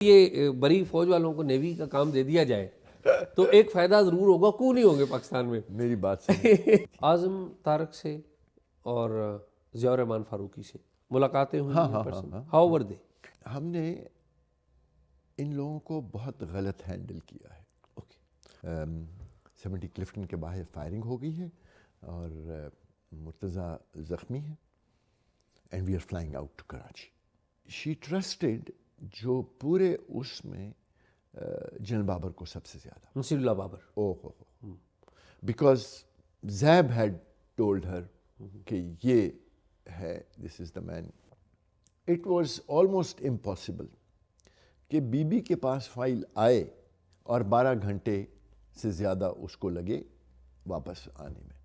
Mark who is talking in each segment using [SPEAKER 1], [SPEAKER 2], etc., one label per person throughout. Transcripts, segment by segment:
[SPEAKER 1] یہ بری فوج والوں کو نیوی کا کام دے دیا جائے تو ایک فائدہ ضرور ہوگا، کیوں نہیں ہوں گے پاکستان میں؟
[SPEAKER 2] میری بات سے
[SPEAKER 1] اعظم طارق سے اور ضیاء الرحمان فاروقی سے ملاقاتیں ہوئی ہیں پرسن، ہاؤ ور دے؟
[SPEAKER 2] ہم نے ان لوگوں کو بہت غلط ہینڈل کیا ہے۔ 70 کلفٹن کے باہر فائرنگ ہو گئی ہے اور مرتضی زخمی ہے، and we are flying out to Karachi. She trusted جو پورے اس میں جنرل بابر کو سب سے زیادہ،
[SPEAKER 1] نصیر اللہ بابر،
[SPEAKER 2] بیکاز زیب ہیڈ ٹولڈ ہر کہ یہ ہے، دس از دا مین۔ اٹ واز آلموسٹ امپاسبل کہ بی بی کے پاس فائل آئے اور 12 گھنٹے سے زیادہ اس کو لگے واپس آنے میں۔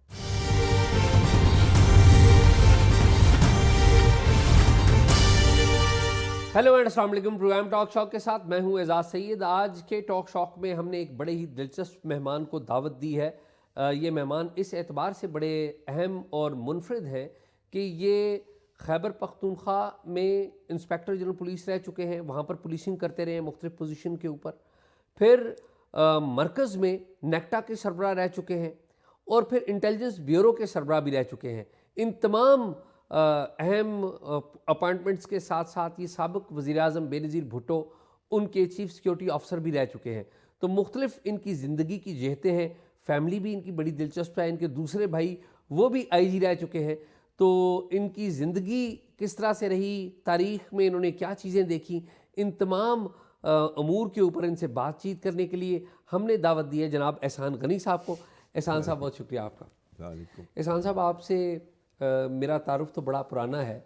[SPEAKER 1] ہیلو اینڈ السلام علیکم، پروگرام ٹاک شاک کے ساتھ میں ہوں اعزاز سید۔ آج کے ٹاک شاک میں ہم نے ایک بڑے ہی دلچسپ مہمان کو دعوت دی ہے۔ یہ مہمان اس اعتبار سے بڑے اہم اور منفرد ہیں کہ یہ خیبر پختونخوا میں انسپیکٹر جنرل پولیس رہ چکے ہیں، وہاں پر پولیسنگ کرتے رہے ہیں مختلف پوزیشن کے اوپر، پھر مرکز میں نیکٹا کے سربراہ رہ چکے ہیں اور پھر انٹیلیجنس بیورو کے سربراہ بھی رہ چکے ہیں۔ ان تمام اہم اپائنٹمنٹس کے ساتھ ساتھ یہ سابق وزیر اعظم بے نظیر بھٹو ان کے چیف سیکیورٹی آفیسر بھی رہ چکے ہیں۔ تو مختلف ان کی زندگی کی جہتیں ہیں، فیملی بھی ان کی بڑی دلچسپ ہے، ان کے دوسرے بھائی وہ بھی آئی جی رہ چکے ہیں، تو ان کی زندگی کس طرح سے رہی، تاریخ میں انہوں نے کیا چیزیں دیکھی، ان تمام امور کے اوپر ان سے بات چیت کرنے کے لیے ہم نے دعوت دی ہے جناب احسان غنی صاحب کو۔ احسان صاحب بہت شکریہ آپ کا۔ احسان صاحب، آپ سے میرا تعارف تو بڑا پرانا ہے،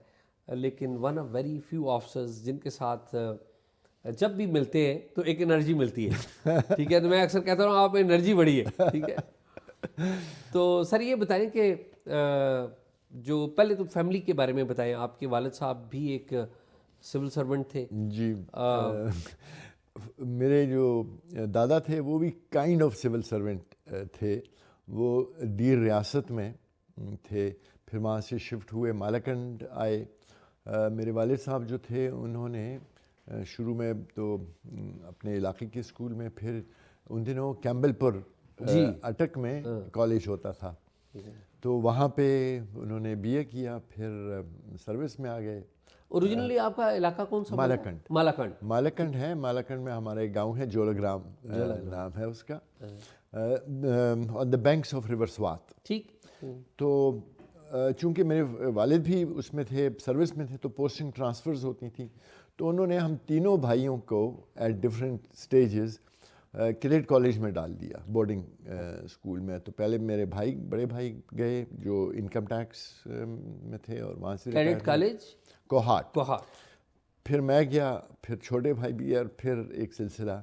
[SPEAKER 1] لیکن one of very few officers جن کے ساتھ جب بھی ملتے ہیں تو ایک انرجی ملتی ہے، ٹھیک ہے؟ تو میں اکثر کہتا ہوں آپ میں انرجی بڑی ہے، ٹھیک ہے؟ تو سر یہ بتائیں کہ جو پہلے تو فیملی کے بارے میں بتائیں، آپ کے والد صاحب بھی ایک سول سرونٹ تھے؟
[SPEAKER 2] جی، میرے جو دادا تھے وہ بھی کائنڈ آف سول سرونٹ تھے، وہ دیر ریاست میں تھے، پھر وہاں سے شفٹ ہوئے مالاکنڈ آئے۔ میرے والد صاحب جو تھے انہوں نے شروع میں تو اپنے علاقے کے اسکول میں، پھر ان دنوں کیمبل پور اٹک میں کالج ہوتا تھا، تو وہاں پہ انہوں نے بی اے کیا، پھر سروس میں آ گئے۔
[SPEAKER 1] اوریجنلی آپ کا علاقہ کون سا؟
[SPEAKER 2] مالاکنڈ۔ مالاکنڈ ہے، مالاکنڈ میں ہمارا ایک گاؤں ہے، جولگرام نام ہے اس کا، on the banks of river Swat.
[SPEAKER 1] ٹھیک۔
[SPEAKER 2] تو چونکہ میرے والد بھی اس میں تھے، سروس میں تھے، تو پوسٹنگ ٹرانسفرز ہوتی تھیں، تو انہوں نے ہم تینوں بھائیوں کو at different stages cadet college میں ڈال دیا، بورڈنگ اسکول میں۔ تو پہلے میرے بھائی، بڑے بھائی گئے جو انکم ٹیکس میں تھے، اور وہاں سے
[SPEAKER 1] کیڈٹ کالج
[SPEAKER 2] کوہاٹ، پھر میں گیا، پھر چھوٹے بھائی بھی، اور پھر ایک سلسلہ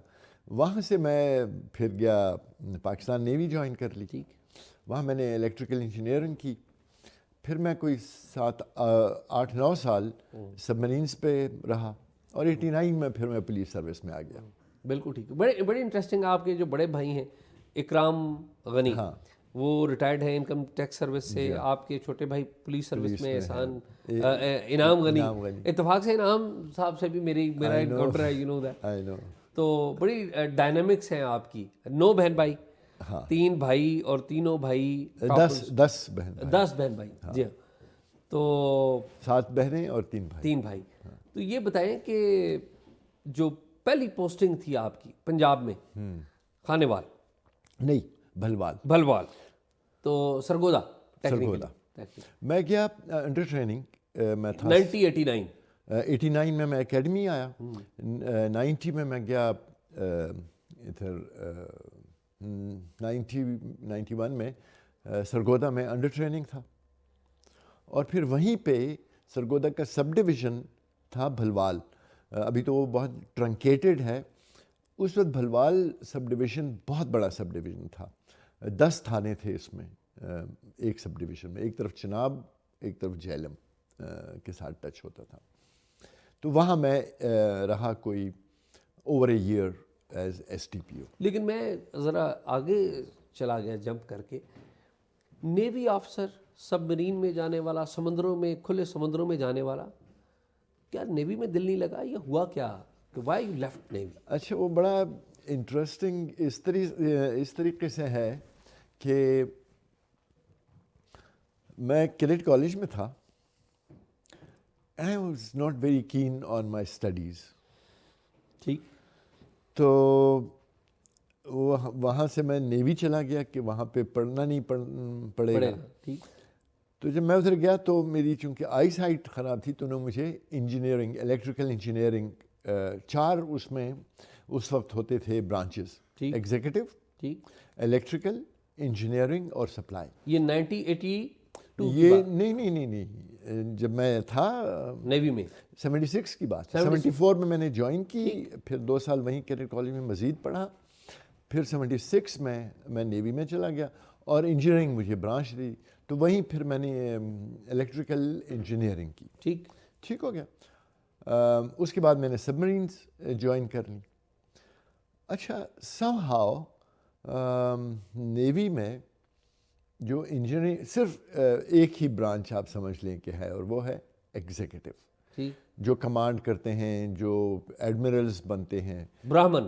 [SPEAKER 2] وہاں سے میں پھر گیا پاکستان نیوی جوائن کر لی۔ وہاں میں نے الیکٹریکل انجینئرنگ کی، پھر میں کوئی 8-9 سال سب مرینس پہ رہا، اور 89 میں پھر میں پولیس سروس میں آ گیا۔
[SPEAKER 1] بالکل ٹھیک ہے۔ بڑے انٹرسٹنگ آپ کے جو بڑے بھائی ہیں اکرام غنی، وہ ریٹائرڈ ہیں انکم ٹیکس سروس سے، آپ کے چھوٹے بھائی پولیس سروس میں احسان انعام غنی، اتفاق سے انعام صاحب سے بھی میرا ایک گاؤنٹر ہے، یو نو دیٹ۔ تو بڑی ڈائنامکس ہیں آپ کی۔ 9 بہن بھائی، 3 بھائی، اور تینوں بھائی
[SPEAKER 2] 10 بہن
[SPEAKER 1] بھائی، جی ہاں۔ تو
[SPEAKER 2] 7 بہنیں اور 3
[SPEAKER 1] بھائی۔ تو یہ بتائیں کہ جو پہلی پوسٹنگ تھی آپ کی پنجاب میں، خانیوال
[SPEAKER 2] نہیں،
[SPEAKER 1] بھلوال، تو سرگودا،
[SPEAKER 2] میں گیا انڈر ٹریننگ میں تھا 89 میں میں اکیڈمی آیا، 90 میں گیا ادھر، 91 میں سرگودا میں انڈر ٹریننگ تھا، اور پھر وہیں پہ سرگودا کا سب ڈویژن تھا بھلوال، ابھی تو وہ بہت ٹرنکیٹڈ ہے، اس وقت بھلوال سب ڈویژن بہت بڑا سب ڈویژن تھا، 10 تھانے تھے اس میں، ایک سب ڈویژن میں، ایک طرف چناب، ایک طرف جہلم کے ساتھ ٹچ ہوتا تھا۔ تو وہاں میں رہا کوئی over a year as S T P O.
[SPEAKER 1] لیکن میں ذرا آگے چلا گیا جمپ کر کے، نیوی آفیسر، سب مرین میں جانے والا، سمندروں میں، کھلے سمندروں میں جانے والا، کیا نیوی میں دل نہیں لگا، یہ ہوا کیا کہ وائی یو لیفٹ نیوی؟
[SPEAKER 2] اچھا وہ بڑا انٹرسٹنگ اس طریقے سے ہے کہ میں کیڈٹ کالج میں تھا and I was not very keen on my studies.
[SPEAKER 1] ٹھیک.
[SPEAKER 2] تو وہاں سے میں نیوی چلا گیا کہ وہاں پہ پڑھنا نہیں پڑے گا.
[SPEAKER 1] ٹھیک.
[SPEAKER 2] تو جب میں ادھر گیا تو میری چونکہ آئی سائٹ خراب تھی تو انہوں نے مجھے انجینئرنگ، الیکٹریکل انجینئرنگ، 4 اس میں اس وقت ہوتے تھے برانچز، ایگزیکٹو،
[SPEAKER 1] ٹھیک،
[SPEAKER 2] الیکٹریکل، انجینئرنگ اور سپلائی.
[SPEAKER 1] یہ 1982
[SPEAKER 2] یہ نہیں جب میں تھا
[SPEAKER 1] نیوی میں
[SPEAKER 2] 76 کی بات، 74 میں نے جوائن کی، پھر 2 سال وہیں کیڈٹ کالج میں مزید پڑھا، پھر 76 میں نیوی میں چلا گیا اور انجینئرنگ مجھے برانچ دی تو وہیں پھر میں نے الیکٹریکل انجینئرنگ کی. ٹھیک ہو گیا. اس کے بعد میں نے سب مرینز جوائن کر لی. اچھا سم ہاؤ نیوی میں جو انجینئرنگ صرف ایک ہی برانچ آپ سمجھ لیں کہ ہے اور وہ ہے ایگزیکٹو، جو کمانڈ کرتے ہیں، جو ایڈمرلز بنتے ہیں.
[SPEAKER 1] براہمن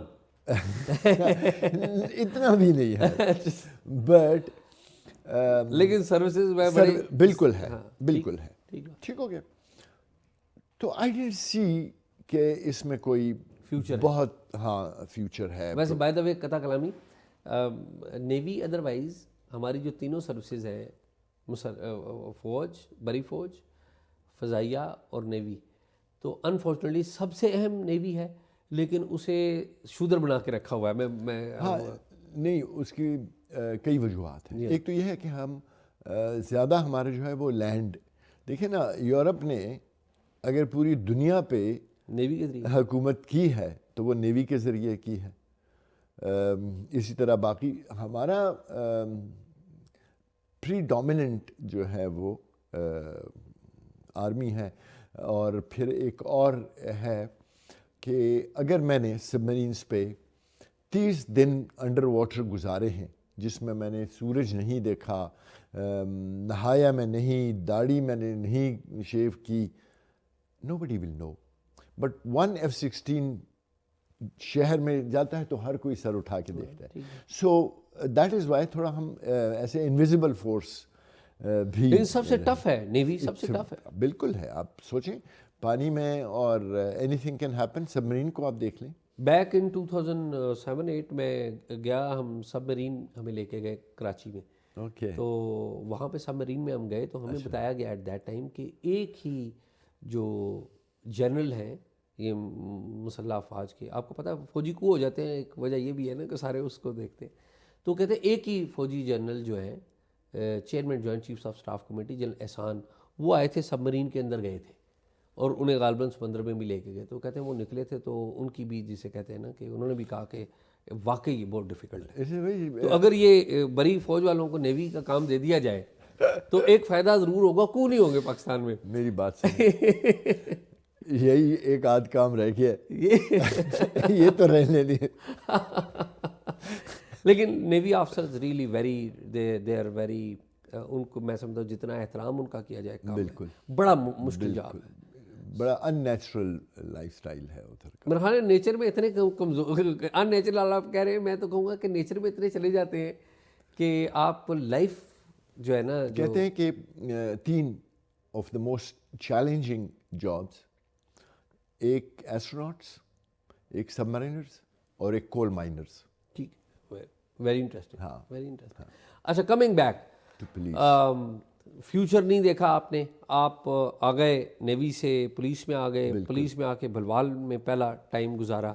[SPEAKER 2] اتنا بھی نہیں ہے بٹ
[SPEAKER 1] لیکن سروسز میں
[SPEAKER 2] بالکل ہے. ٹھیک ہو گیا. تو آئی ڈنٹ سی کہ اس میں کوئی
[SPEAKER 1] فیوچر
[SPEAKER 2] بہت فیوچر ہے.
[SPEAKER 1] ویسے بائی دا وے قطع کلامی، نیوی ادروائز ہماری جو تینوں سروسز ہیں، فوج، بری فوج، فضائیہ اور نیوی، تو انفارچونیٹلی سب سے اہم نیوی ہے، لیکن اسے شودر بنا کے رکھا ہوا ہے.
[SPEAKER 2] نہیں، اس کی کئی وجوہات ہیں. ایک تو یہ ہے کہ ہم زیادہ ہمارا جو ہے وہ لینڈ، دیکھیں نا، یورپ نے اگر پوری دنیا پہ
[SPEAKER 1] نیوی کے ذریعے
[SPEAKER 2] حکومت کی ہے تو وہ نیوی کے ذریعے کی ہے. اسی طرح باقی ہمارا پری ڈومیننٹ جو ہے وہ آرمی ہے. اور پھر ایک اور ہے کہ اگر میں نے سب مرینز پہ 30 دن انڈر واٹر گزارے ہیں جس میں میں نے سورج نہیں دیکھا، نہایا میں نہیں، داڑھی میں نے نہیں شیو کی، nobody will know. But 1 F-16 شہر میں جاتا ہے تو ہر کوئی سر اٹھا کے دیکھتا ہے. سو دیٹ از وائی تھوڑا ہم ایسے انویزیبل فورس بھی.
[SPEAKER 1] سب سے ٹف ہے نیوی، سب سے ٹف ہے.
[SPEAKER 2] بالکل ہے. آپ سوچیں پانی میں اور any thing can happen. Sub Marine کو آپ دیکھ لیں.
[SPEAKER 1] بیک ان 2007-8 میں گیا، ہم سب مرین ہمیں لے کے گئے کراچی میں. تو وہاں پہ سب مرین میں ہم گئے تو ہمیں بتایا گیا ایٹ دیٹ ٹائم کہ ایک ہی جو جنرل ہیں یہ مسلح افواج کے، آپ کو پتہ ہے فوجی کو ہو جاتے ہیں، ایک وجہ یہ بھی ہے نا کہ سارے اس کو دیکھتے ہیں، تو کہتے ہیں ایک ہی فوجی جنرل جو ہے chairman joint chiefs of staff committee general Ehsan, وہ آئے تھے سب مرین کے اندر گئے تھے اور انہیں غالباً سمندر میں بھی لے کے گئے. تو کہتے ہیں وہ نکلے تھے تو ان کی بھی جسے کہتے ہیں نا کہ انہوں نے بھی کہا کہ واقعی یہ بہت ڈیفیکلٹ ہے. تو اگر یہ بری فوج والوں کو نیوی کا کام دے دیا جائے تو ایک فائدہ ضرور ہوگا. کو نہیں ہوں گے پاکستان میں.
[SPEAKER 2] میری بات سے یہی ایک آدھ کام رہ گیا یہ تو رہنے دیے.
[SPEAKER 1] لیکن navy officers really very they are very, ان کو میں سمجھتا ہوں جتنا احترام ان کا کیا جائے کام
[SPEAKER 2] بالکل
[SPEAKER 1] بڑا مشکل جاب ہے.
[SPEAKER 2] بڑا ان نیچرل لائف سٹائل ہے ادھر کا.
[SPEAKER 1] میرا خیال ہے نیچر میں اتنے کمزور، ان نیچرل آپ کہہ رہے ہیں، میں تو کہوں گا کہ نیچر میں اتنے چلے جاتے ہیں کہ آپ لائف جو ہے نا،
[SPEAKER 2] کہتے ہیں کہ 3 of the most challenging jobs, ایک ایسٹروناٹس، ایک سب مرینرز اور ایک کول مائنرز.
[SPEAKER 1] ٹھیک، ویری انٹرسٹنگ.
[SPEAKER 2] ہاں
[SPEAKER 1] ویری انٹرسٹنگ. اچھا کمنگ بیک، فیوچر نہیں دیکھا آپ نے، آپ آ گئے نیوی سے پولیس میں آ گئے، پولیس میں آ کے بھلوال میں پہلا ٹائم گزارا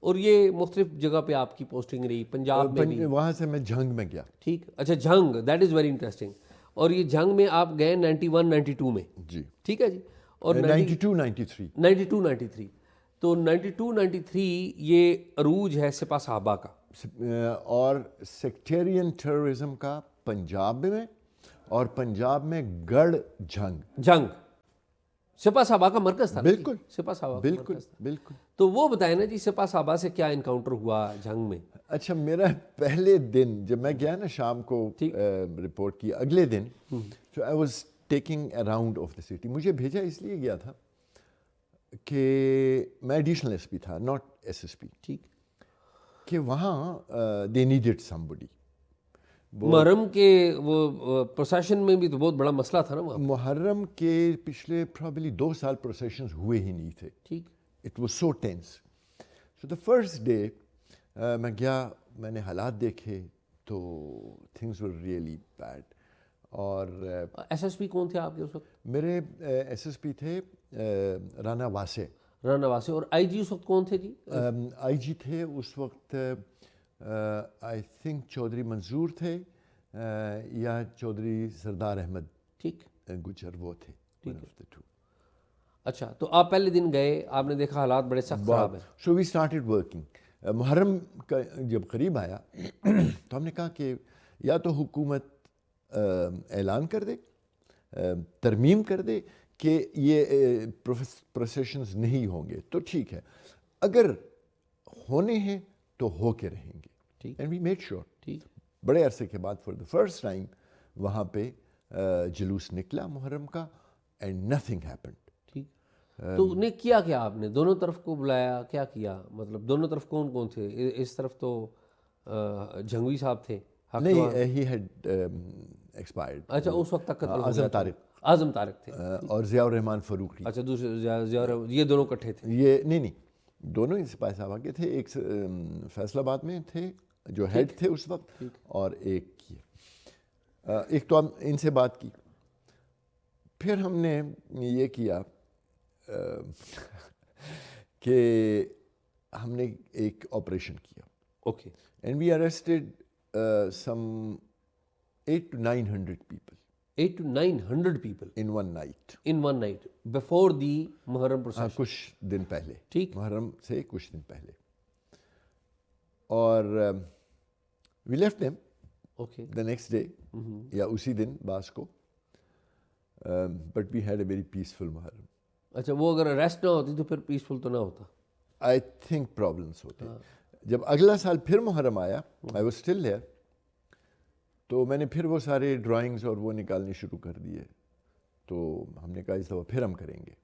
[SPEAKER 1] اور یہ مختلف جگہ پہ آپ کی پوسٹنگ رہی، پنجاب میں بھی.
[SPEAKER 2] وہاں سے میں جھنگ میں گیا.
[SPEAKER 1] ٹھیک، اچھا Jhang, that is very interesting. اور یہ جھنگ میں آپ گئے 91-92 میں.
[SPEAKER 2] جی
[SPEAKER 1] ٹھیک ہے جی. اور 92-93 تو 92-93 یہ عروج ہے سپاہ صحابہ کا
[SPEAKER 2] اور سیکٹیرین ٹیررزم کا پنجاب میں، اور پنجاب میں گڑھ جنگ
[SPEAKER 1] سپاہ صحابہ کا مرکز تھا.
[SPEAKER 2] بالکل
[SPEAKER 1] سپاہ صحابہ
[SPEAKER 2] بالکل بالکل.
[SPEAKER 1] تو وہ بتائیں نا جی سپاہ صحابہ سے کیا انکاؤنٹر ہوا جنگ میں؟
[SPEAKER 2] اچھا میرا پہلے دن جب میں گیا نا شام کو رپورٹ کی، اگلے دن so I was taking around of the city. مجھے بھیجا اس لیے گیا تھا، کہ میں ایڈیشنل ایس پی تھا, ناٹ ایس ایس پی,
[SPEAKER 1] ٹھیک.
[SPEAKER 2] کہ وہاں دے نیڈیڈ سم بڈی.
[SPEAKER 1] محرم کے وہ پروسیشن میں بھی تو بہت بڑا مسئلہ تھا نا وہاں.
[SPEAKER 2] محرم کے پچھلے پرابلی 2 سال پروسیشنز ہوئے ہی نہیں تھے.
[SPEAKER 1] ٹھیک.
[SPEAKER 2] It was so tense. So the first day میں گیا, میں نے حالات دیکھے تو تھنگز ور ریئلی بیڈ. اور
[SPEAKER 1] ایس ایس پی کون تھے آپ کے اس وقت؟
[SPEAKER 2] میرے ایس ایس پی تھے رانا واسع.
[SPEAKER 1] رانا واسع. اور آئی جی اس وقت کون تھے جی؟
[SPEAKER 2] آئی جی تھے اس وقت آئی تھنک چودھری منظور تھے یا چودھری سردار احمد
[SPEAKER 1] ٹھیک
[SPEAKER 2] گجر, وہ تھے.
[SPEAKER 1] اچھا, تو آپ پہلے دن گئے, آپ نے دیکھا حالات بڑے سخت خراب ہیں.
[SPEAKER 2] سو وی اسٹارٹیڈ ورکنگ. محرم کا جب قریب آیا تو ہم نے کہا کہ یا تو حکومت اعلان کر دے, ترمیم کر دے کہ یہ پروسیشنز نہیں ہوں گے تو ٹھیک ہے, اگر ہونے ہیں تو ہو کے رہیں گے.
[SPEAKER 1] ٹھیک.
[SPEAKER 2] And we made sure.
[SPEAKER 1] ٹھیک.
[SPEAKER 2] بڑے عرصے کے بعد فار دا فرسٹ ٹائم وہاں پہ جلوس نکلا محرم کا, اینڈ نتھنگ ہیپنڈ.
[SPEAKER 1] ٹھیک. تو نے کیا کیا آپ نے؟ دونوں طرف کو بلایا, کیا کیا؟ مطلب دونوں طرف کون کون تھے؟ اس طرف تو جھنگوی صاحب تھے.
[SPEAKER 2] نہیں, ہی ہیڈ ایکسپائرڈ.
[SPEAKER 1] اچھا, اس وقت تک
[SPEAKER 2] اعظم طارق.
[SPEAKER 1] اعظم طارق تھے.
[SPEAKER 2] اور ضیاء الرحمان فاروقی.
[SPEAKER 1] اچھا, دوسرے یہ دونوں کٹھے تھے.
[SPEAKER 2] یہ نہیں, دونوں ہی سپاہی صاحبہ کے تھے. ایک فیصل آباد میں تھے جو ہیڈ تھے اس وقت, اور ایک تو ہم ان سے بات کی. پھر ہم نے یہ کیا کہ ہم نے ایک آپریشن کیا.
[SPEAKER 1] Okay.
[SPEAKER 2] And we arrested some 800 to 900 people.
[SPEAKER 1] 800 to 900 people
[SPEAKER 2] in one night.
[SPEAKER 1] in one night before the Muharram procession.
[SPEAKER 2] کچھ دن پہلے.
[SPEAKER 1] ٹھیک.
[SPEAKER 2] محرم سے کچھ دن پہلے. اور we left them
[SPEAKER 1] okay
[SPEAKER 2] the next day, یا اسی دن بعض کو, but we had a very peaceful محرم.
[SPEAKER 1] اچھا, وہ اگر اریسٹ نہ ہوتی تو پھر پیسفل تو نہ ہوتا.
[SPEAKER 2] I think problems ہوتے. جب اگلا سال پھر محرم آیا, I was still there, تو میں نے پھر وہ سارے ڈرائنگز اور وہ نکالنے شروع کر دیے. تو ہم نے کہا اس دفعہ پھر ہم کریں گے,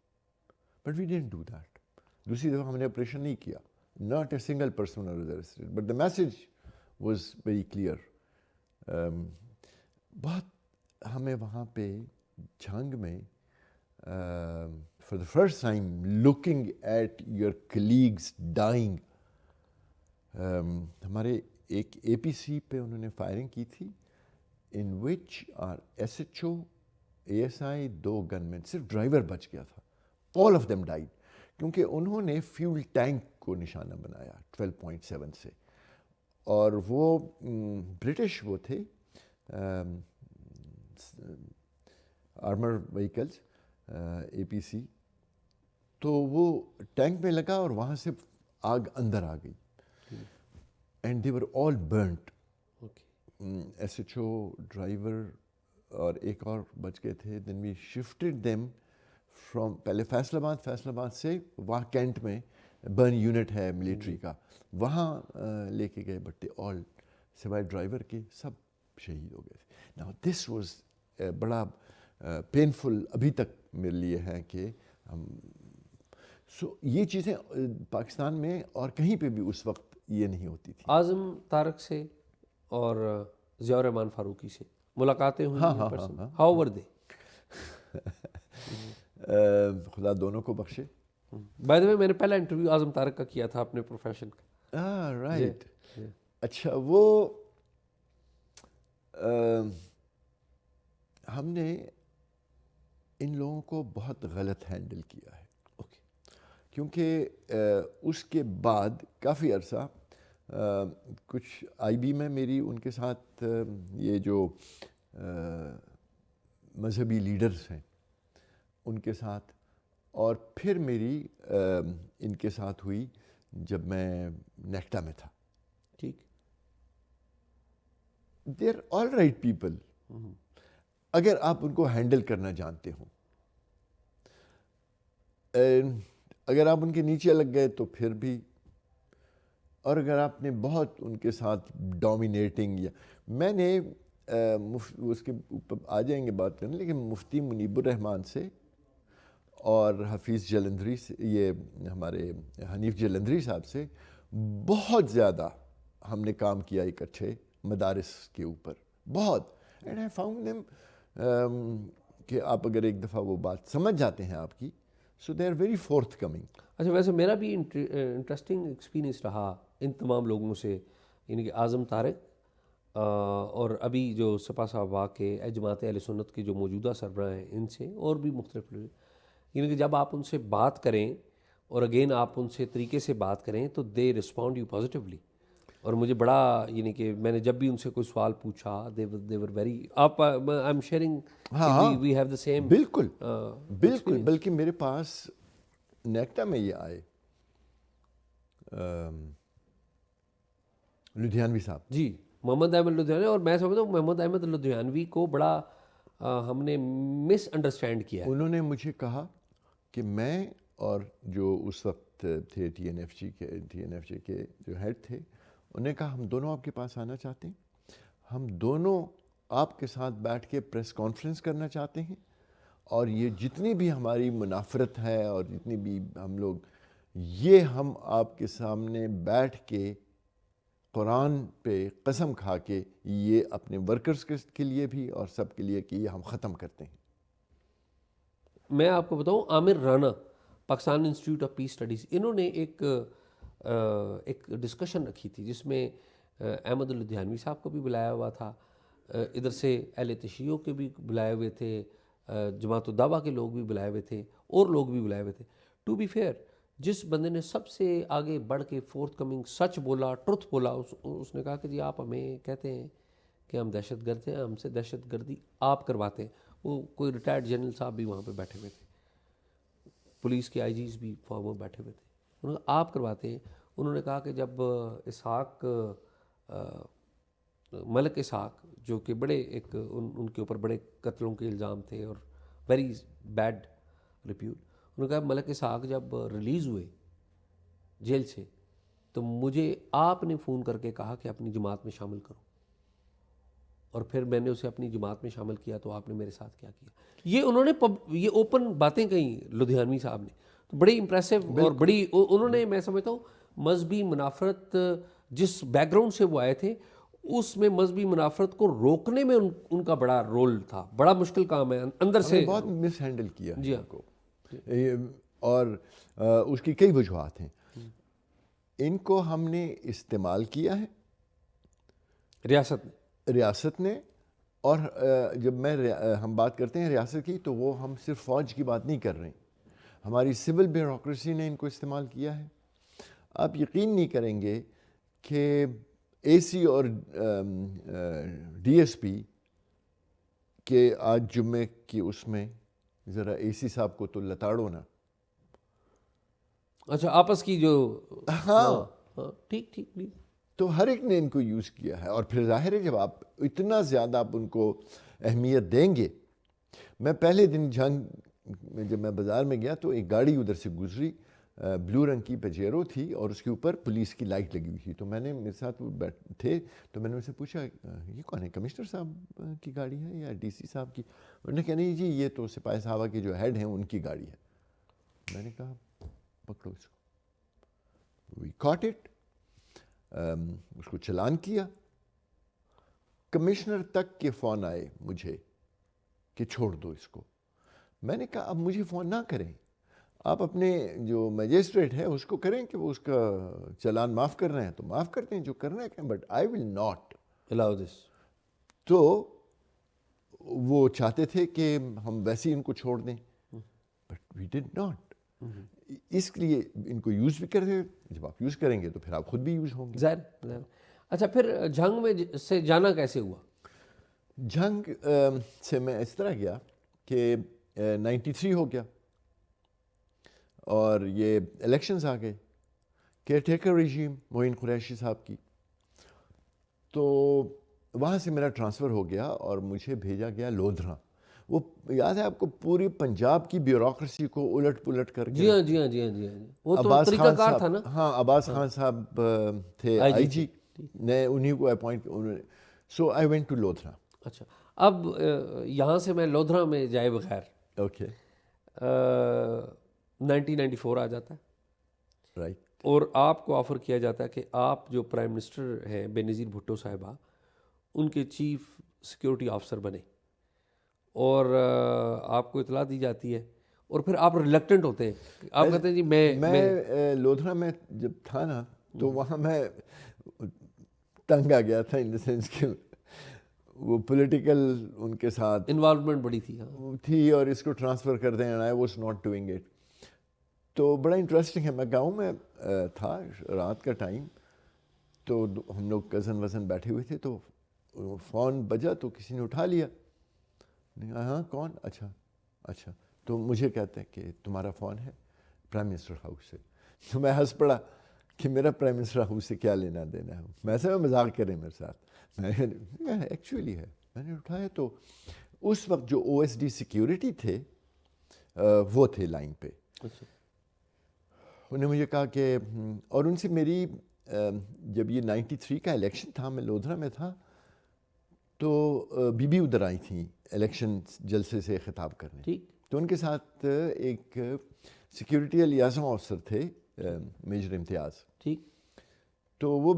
[SPEAKER 2] but we didn't do that. دوسری دفعہ ہم نے آپریشن نہیں کیا. Not a single person was arrested, but the message was very clear. بہت ہمیں وہاں پہ جھنگ میں for the first time looking at your colleagues dying. ہمارے ایک اے پی سی پہ انہوں نے فائرنگ کی تھی, in which our SHO, ASI, 2 gunmen, صرف ڈرائیور بچ گیا تھا. all of them died, کیونکہ انہوں نے فیول ٹینک کو نشانہ بنایا 12.7 سے, اور وہ برٹش وہ تھے آرمر وہیکلز اے پی سی, تو وہ ٹینک میں لگا اور وہاں سے آگ اندر آ گئی, and they were all burnt. S H O, driver اور ایک اور بچ گئے تھے. Then we shifted them from, پہلے فیصل آباد سے وہاں کینٹ میں برن یونٹ ہے ملٹری کا, وہاں لے کے گئے, بٹ دے آل سوائے ڈرائیور کے سب شہید ہو گئے تھے. ناؤ دس واز بڑا پینفل ابھی تک میرے لیے ہے کہ ہم یہ چیزیں پاکستان میں اور کہیں پہ بھی اس وقت یہ نہیں ہوتی تھی.
[SPEAKER 1] اعظم طارق سے اور ضیاء الرحمان فاروقی سے ملاقاتیں ہوئی. ہاؤ ور دے؟
[SPEAKER 2] خدا دونوں کو بخشے.
[SPEAKER 1] بائی دا وے, میں نے پہلا انٹرویو اعظم طارق کا کیا تھا اپنے پروفیشن کا.
[SPEAKER 2] رائٹ. اچھا, وہ ہم نے ان لوگوں کو بہت غلط ہینڈل کیا ہے, کیونکہ اس کے بعد کافی عرصہ کچھ آئی بی میں میری ان کے ساتھ یہ جو مذہبی لیڈرز ہیں ان کے ساتھ, اور پھر میری ان کے ساتھ ہوئی جب میں نیکٹا میں تھا.
[SPEAKER 1] ٹھیک.
[SPEAKER 2] They are all right people اگر آپ ان کو ہینڈل کرنا جانتے ہوں. اگر آپ ان کے نیچے لگ گئے تو پھر بھی, اور اگر آپ نے بہت ان کے ساتھ ڈومینیٹنگ, یا میں نے اس کے اوپر آ جائیں گے بات کرنے, لیکن مفتی منیب الرحمان سے اور حفیظ جلندری سے، یہ ہمارے حنیف جلندری صاحب سے بہت زیادہ ہم نے کام کیا اکٹھے مدارس کے اوپر، بہت. اینڈ آئی فاؤنڈ دیم کہ آپ اگر ایک دفعہ وہ بات سمجھ جاتے ہیں آپ کی، so they are very forthcoming.
[SPEAKER 1] اچھا، ویسے میرا بھی انٹرسٹنگ ایکسپیرینس رہا ان تمام لوگوں سے، یعنی کہ اعظم طارق اور ابھی جو سپا صحابہ کے جماعت اہل سنت کے جو موجودہ سربراہ ہیں ان سے، اور بھی مختلف لوگ، یعنی کہ جب آپ ان سے بات کریں اور اگین آپ ان سے طریقے سے بات کریں تو دے رسپونڈ یو پازیٹیولی. اور مجھے بڑا، یعنی کہ میں نے جب بھی ان سے کوئی سوال پوچھا دے ور ویری، آپ I am sharing we have the same.
[SPEAKER 2] بالکل بالکل. بلکہ میرے پاس نیکٹا میں یہ آئے لدھیانوی صاحب.
[SPEAKER 1] جی، محمد احمد لدھیانوی. اور میں سمجھتا ہوں محمد احمد لدھیانوی کو بڑا ہم نے مس انڈرسٹینڈ کیا ہے.
[SPEAKER 2] انہوں نے مجھے کہا کہ میں اور جو اس وقت تھے ٹی این ایف جی کے جو ہیڈ تھے، انہوں نے کہا ہم دونوں آپ کے پاس آنا چاہتے ہیں، ہم دونوں آپ کے ساتھ بیٹھ کے پریس کانفرنس کرنا چاہتے ہیں، اور یہ جتنی بھی ہماری منافرت ہے اور جتنی بھی ہم لوگ، یہ ہم آپ کے سامنے بیٹھ کے قرآن پہ قسم کھا کے یہ اپنے ورکرز کے لیے بھی اور سب کے لیے کہ یہ ہم ختم کرتے ہیں.
[SPEAKER 1] میں آپ کو بتاؤں، Amir Rana Pakistan institute of peace studies, انہوں نے ایک ڈسکشن رکھی تھی جس میں احمد لدھیانوی صاحب کو بھی بلایا ہوا تھا، ادھر سے اہل تشیع کے بھی بلائے ہوئے تھے، جماعت الدعوہ کے لوگ بھی بلائے ہوئے تھے، اور لوگ بھی بلائے ہوئے تھے. ٹو بی فیئر، جس بندے نے سب سے آگے بڑھ کے فورتھ کمنگ سچ بولا، ٹروتھ بولا، اس نے کہا کہ جی آپ ہمیں کہتے ہیں کہ ہم دہشت گرد ہیں، ہم سے دہشت گردی آپ کرواتے ہیں. وہ کوئی ریٹائرڈ جنرل صاحب بھی وہاں پہ بیٹھے ہوئے تھے، پولیس کے آئی جیز بھی فارمر بیٹھے ہوئے تھے، انہوں نے آپ کرواتے ہیں. انہوں نے کہا کہ جب اسحاق ملک اسحاق جو کہ بڑے ایک ان کے اوپر بڑے قتلوں کے الزام تھے اور ویری بیڈ ریپیوٹ، انہوں نے کہا ملک اسحاق جب ریلیز ہوئے جیل سے تو مجھے آپ نے فون کر کے کہا کہ اپنی جماعت میں شامل کرو، اور پھر میں نے اسے اپنی جماعت میں شامل کیا تو آپ نے میرے ساتھ کیا کیا. یہ انہوں نے یہ اوپن باتیں کہیں لدھیانوی صاحب نے، تو بڑی امپریسو اور بڑی انہوں نے، میں سمجھتا ہوں مذہبی منافرت جس بیک گراؤنڈ سے وہ آئے تھے اس میں مذہبی منافرت کو روکنے میں ان کا بڑا رول تھا. بڑا مشکل کام ہے اندر سے،
[SPEAKER 2] بہت مس ہینڈل کیا
[SPEAKER 1] جی ہاں
[SPEAKER 2] کو، اور اس کی کئی وجوہات ہیں. ان کو ہم نے استعمال کیا ہے ریاست نے، اور جب ہم بات کرتے ہیں ریاست کی تو وہ ہم صرف فوج کی بات نہیں کر رہے ہیں، ہماری سول بیوروکریسی نے ان کو استعمال کیا ہے. آپ یقین نہیں کریں گے کہ اے سی اور ڈی ایس پی کہ آج جمعے کی اس میں ذرا اے سی صاحب کو تو لتاڑو نا.
[SPEAKER 1] اچھا، آپس کی جو، ہاں ٹھیک ٹھیک.
[SPEAKER 2] تو ہر ایک نے ان کو یوز کیا ہے، اور پھر ظاہر ہے جب آپ اتنا زیادہ آپ ان کو اہمیت دیں گے. میں پہلے دن جنگ میں جب میں بازار میں گیا تو ایک گاڑی ادھر سے گزری، بلو رنگ کی پجیرو تھی اور اس کے اوپر پولیس کی لائٹ لگی ہوئی تھی. تو میں نے، میرے ساتھ وہ تھے تو میں نے ان سے پوچھا یہ کون ہے، کمشنر صاحب کی گاڑی ہے یا ڈی سی صاحب کی؟ انہوں نے کہا نہیں جی یہ تو سپاہی صحابہ کے جو ہیڈ ہیں ان کی گاڑی ہے. میں نے کہا پکڑو اس کو. وی کاٹ اٹ، اس کو چلان کیا. کمشنر تک کے فون آئے مجھے کہ چھوڑ دو اس کو. میں نے کہا اب مجھے فون نہ کریں، آپ اپنے جو میجسٹریٹ ہے اس کو کریں کہ وہ اس کا چلان معاف کر رہے ہیں تو معاف کرتے ہیں، جو کرنا ہے کریں، but I will not
[SPEAKER 1] allow this.
[SPEAKER 2] تو وہ چاہتے تھے کہ ہم ویسے ہی ان کو چھوڑ دیں، بٹ وی ڈڈ ناٹ. اس لیے ان کو یوز بھی کرتے، جب آپ یوز کریں گے تو پھر آپ خود بھی یوز ہوں گے.
[SPEAKER 1] ظاہر. اچھا، پھر جنگ میں سے جانا کیسے ہوا؟
[SPEAKER 2] جنگ سے میں اس طرح گیا کہ 93 ہو گیا اور یہ الیکشنز آ گئے، کیئر ٹیکر ریجیم معین قریشی صاحب کی. تو وہاں سے میرا ٹرانسفر ہو گیا اور مجھے بھیجا گیا لودھراں. وہ یاد ہے آپ کو، پوری پنجاب کی بیوروکریسی کو الٹ پلٹ کر کے.
[SPEAKER 1] جی ہاں، وہ تو طریقہ کار تھا نا.
[SPEAKER 2] ہاں، عباس خان صاحب تھے آئی جی، نے انہی کو appoint. So I went to Lodhran.
[SPEAKER 1] اچھا، اب یہاں سے میں لودھراں میں جائے بغیر،
[SPEAKER 2] اوکے،
[SPEAKER 1] 1994 آ جاتا ہے
[SPEAKER 2] رائٹ.
[SPEAKER 1] اور آپ کو آفر کیا جاتا ہے کہ آپ جو پرائم منسٹر ہیں بے نظیر بھٹو صاحبہ ان کے چیف سیکیورٹی آفسر بنے اور آپ کو اطلاع دی جاتی ہے اور پھر آپ ریلیکٹنٹ ہوتے ہیں. آپ کہتے ہیں جی
[SPEAKER 2] میں لودھرا میں جب تھا نا تو وہاں میں تنگ آ گیا تھا ان دا سینس کہ وہ پولیٹیکل ان کے ساتھ
[SPEAKER 1] انوالومنٹ بڑی تھی.
[SPEAKER 2] تھی اور اس کو ٹرانسفر کر دیں. I was not doing it. تو بڑا انٹرسٹنگ ہے. میں گاؤں میں تھا رات کا ٹائم تو ہم لوگ کزن وزن بیٹھے ہوئے تھے تو فون بجا تو کسی نے اٹھا لیا. ہاں کون؟ اچھا تو مجھے کہتے ہیں کہ تمہارا فون ہے پرائم منسٹر ہاؤس سے. تو میں ہنس پڑا کہ میرا پرائم منسٹر ہاؤس سے کیا لینا دینا ہے. ویسے میں مذاق کریں میرے ساتھ. میں ایکچولی ہے. میں نے اٹھایا تو اس وقت جو او ایس ڈی سیکیورٹی تھے وہ تھے لائن پہ. انہوں نے مجھے کہا کہ اور ان سے میری جب یہ 93 کا الیکشن تھا میں لودھرا میں تھا تو بی بی ادھر آئی تھیں الیکشن جلسے سے خطاب کرنے. تو ان کے ساتھ ایک سیکیورٹی لیازم آفسر تھے میجر امتیاز. تو وہ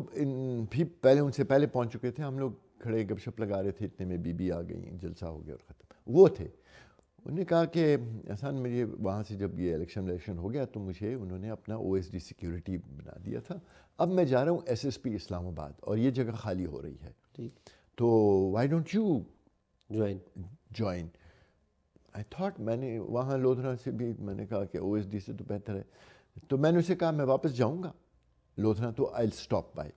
[SPEAKER 2] بھی پہلے ان سے پہلے پہنچ چکے تھے. ہم لوگ کھڑے گپ شپ لگا رہے تھے اتنے میں بی بی آ گئی. جلسہ ہو گیا اور ختم. وہ تھے. انہوں نے کہا کہ احسان مجھے وہاں سے جب یہ الیکشن ہو گیا تو مجھے انہوں نے اپنا او ایس ڈی سیکیورٹی بنا دیا تھا. اب میں جا رہا ہوں ایس ایس پی اسلام آباد اور یہ جگہ خالی ہو رہی ہے. تو why don't you join. I thought میں نے وہاں لودھرا سے بھی میں نے کہا کہ او ایس ڈی سے تو بہتر ہے. تو میں نے اسے کہا میں واپس جاؤں گا لودھرا تو I stop by.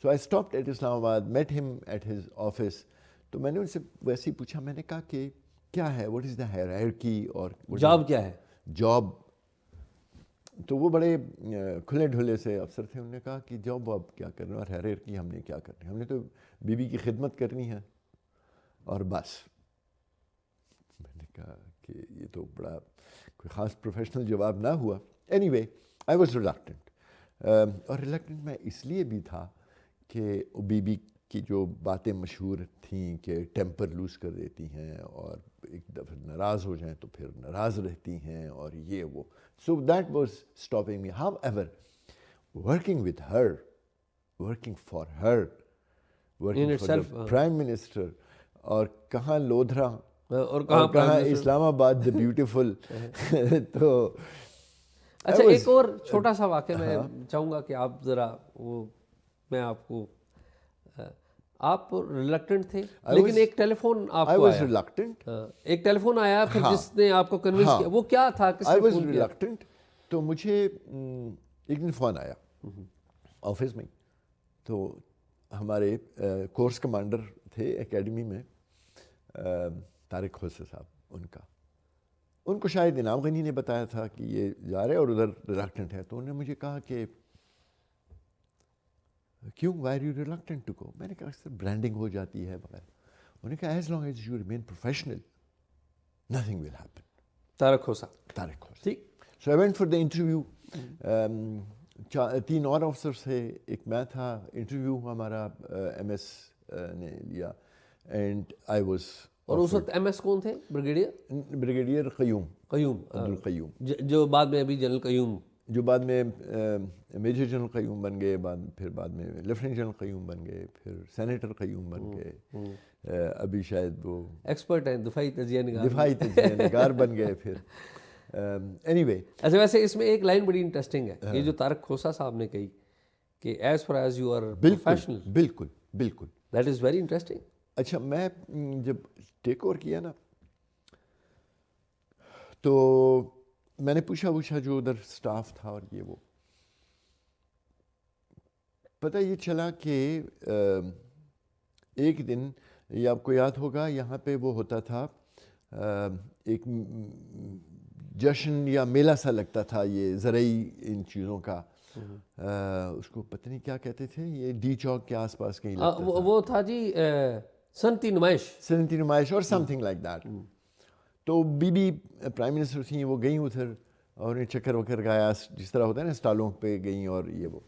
[SPEAKER 2] So I stopped at Islamabad meet ہم ایٹ ہز آفس. تو میں نے ان سے ویسے ہی پوچھا. میں نے کہا کہ کیا ہے واٹ از دا ہائرارکی اور
[SPEAKER 1] جاب کیا ہے
[SPEAKER 2] جاب. تو وہ بڑے کھلے ڈھلے سے افسر تھے. انہوں نے کہا کہ جاب آپ کیا کرنا اور ہائرارکی ہم نے کیا کرنی. ہم نے تو بی بی کی خدمت کرنی ہے اور بس. میں نے کہا کہ یہ تو بڑا کوئی خاص پروفیشنل جواب نہ ہوا. Any way I was reluctant. اور ریلکٹنٹ میں اس لیے بھی تھا کہ بی بی کی جو باتیں مشہور تھیں کہ ٹیمپر لوز کر دیتی ہیں اور ایک دفعہ ناراض ہو جائیں تو پھر ناراض رہتی ہیں اور یہ وہ. So that was stopping me. How ever working with her, working for her, working for the prime minister اور کہاں لودھرا
[SPEAKER 1] اور
[SPEAKER 2] کہاں اسلام آباد دا بیوٹیفل. تو
[SPEAKER 1] اچھا ایک اور چھوٹا سا واقعہ میں چاہوں گا کہ آپ ذرا وہ میں آپ کو آپ ریلکٹنٹ تھے لیکن ایک ٹیلی فون آپ کو آیا. ایک ٹیلی فون آیا پھر جس نے آپ کو کنونس کیا. وہ کیا تھا؟ کس نے فون کیا؟
[SPEAKER 2] ریلکٹنٹ. تو مجھے ایک دن فون آیا آفس میں. تو ہمارے کورس کمانڈر تھے اکیڈمی میں طارق خسرو صاحب. ان کو شاید انعام غنی نے بتایا تھا کہ یہ جا رہے اور ادھر ریلکٹنٹ ہے. تو انہوں نے مجھے کہا کہ کیوں why are you reluctant to go. میں نے کہا سر برانڈنگ ہو جاتی ہے وغیرہ. انہوں نے کہا as long as you remain professional nothing will happen.
[SPEAKER 1] Tariq Khosa.
[SPEAKER 2] ٹھیک. So I went for the interview. 3 اور آفسرس تھے, ایک میں تھا. انٹرویو ہمارا ایم ایس نے لیا اینڈ آئی واز.
[SPEAKER 1] اور اس وقت ایم ایس کون تھے؟
[SPEAKER 2] بریگیڈیئر قیوم عبدالقیوم,
[SPEAKER 1] جو بعد میں ابھی جنرل قیوم,
[SPEAKER 2] جو بعد میں میجر جنرل قیوم بن گئے. پھر بعد میں لیفٹیننٹ جنرل قیوم بن گئے. پھر سینیٹر قیوم بن گئے. ابھی شاید وہ
[SPEAKER 1] ایکسپرٹ ہیں دفاعی تجزیہ
[SPEAKER 2] نگار بن گئے. پھر اینی وے.
[SPEAKER 1] اچھا ویسے اس میں ایک لائن بڑی انٹرسٹنگ ہے یہ جو طارق کھوسا صاحب نے کہی کہ as far as you are professional.
[SPEAKER 2] بالکل
[SPEAKER 1] دیٹ از ویری انٹرسٹنگ.
[SPEAKER 2] اچھا میں جب ٹیک اوور کیا نا تو میں نے پوچھا جو ادھر سٹاف تھا اور یہ وہ. پتہ یہ چلا کہ ایک دن یہ آپ کو یاد ہوگا یہاں پہ وہ ہوتا تھا ایک جشن یا میلہ سا لگتا تھا یہ زرعی ان چیزوں کا. اس کو پتہ نہیں کیا کہتے تھے. یہ ڈی چوک کے آس پاس کہیں لگتا تھا.
[SPEAKER 1] وہ تھا جی صنعتی نمائش
[SPEAKER 2] اور سم تھنگ لائک دیٹ. تو بی بی پرائم منسٹر تھیں, وہ گئیں ادھر اور انہیں چکر وکر گایا جس طرح ہوتا ہے نا اسٹالوں پہ گئیں اور یہ وہ.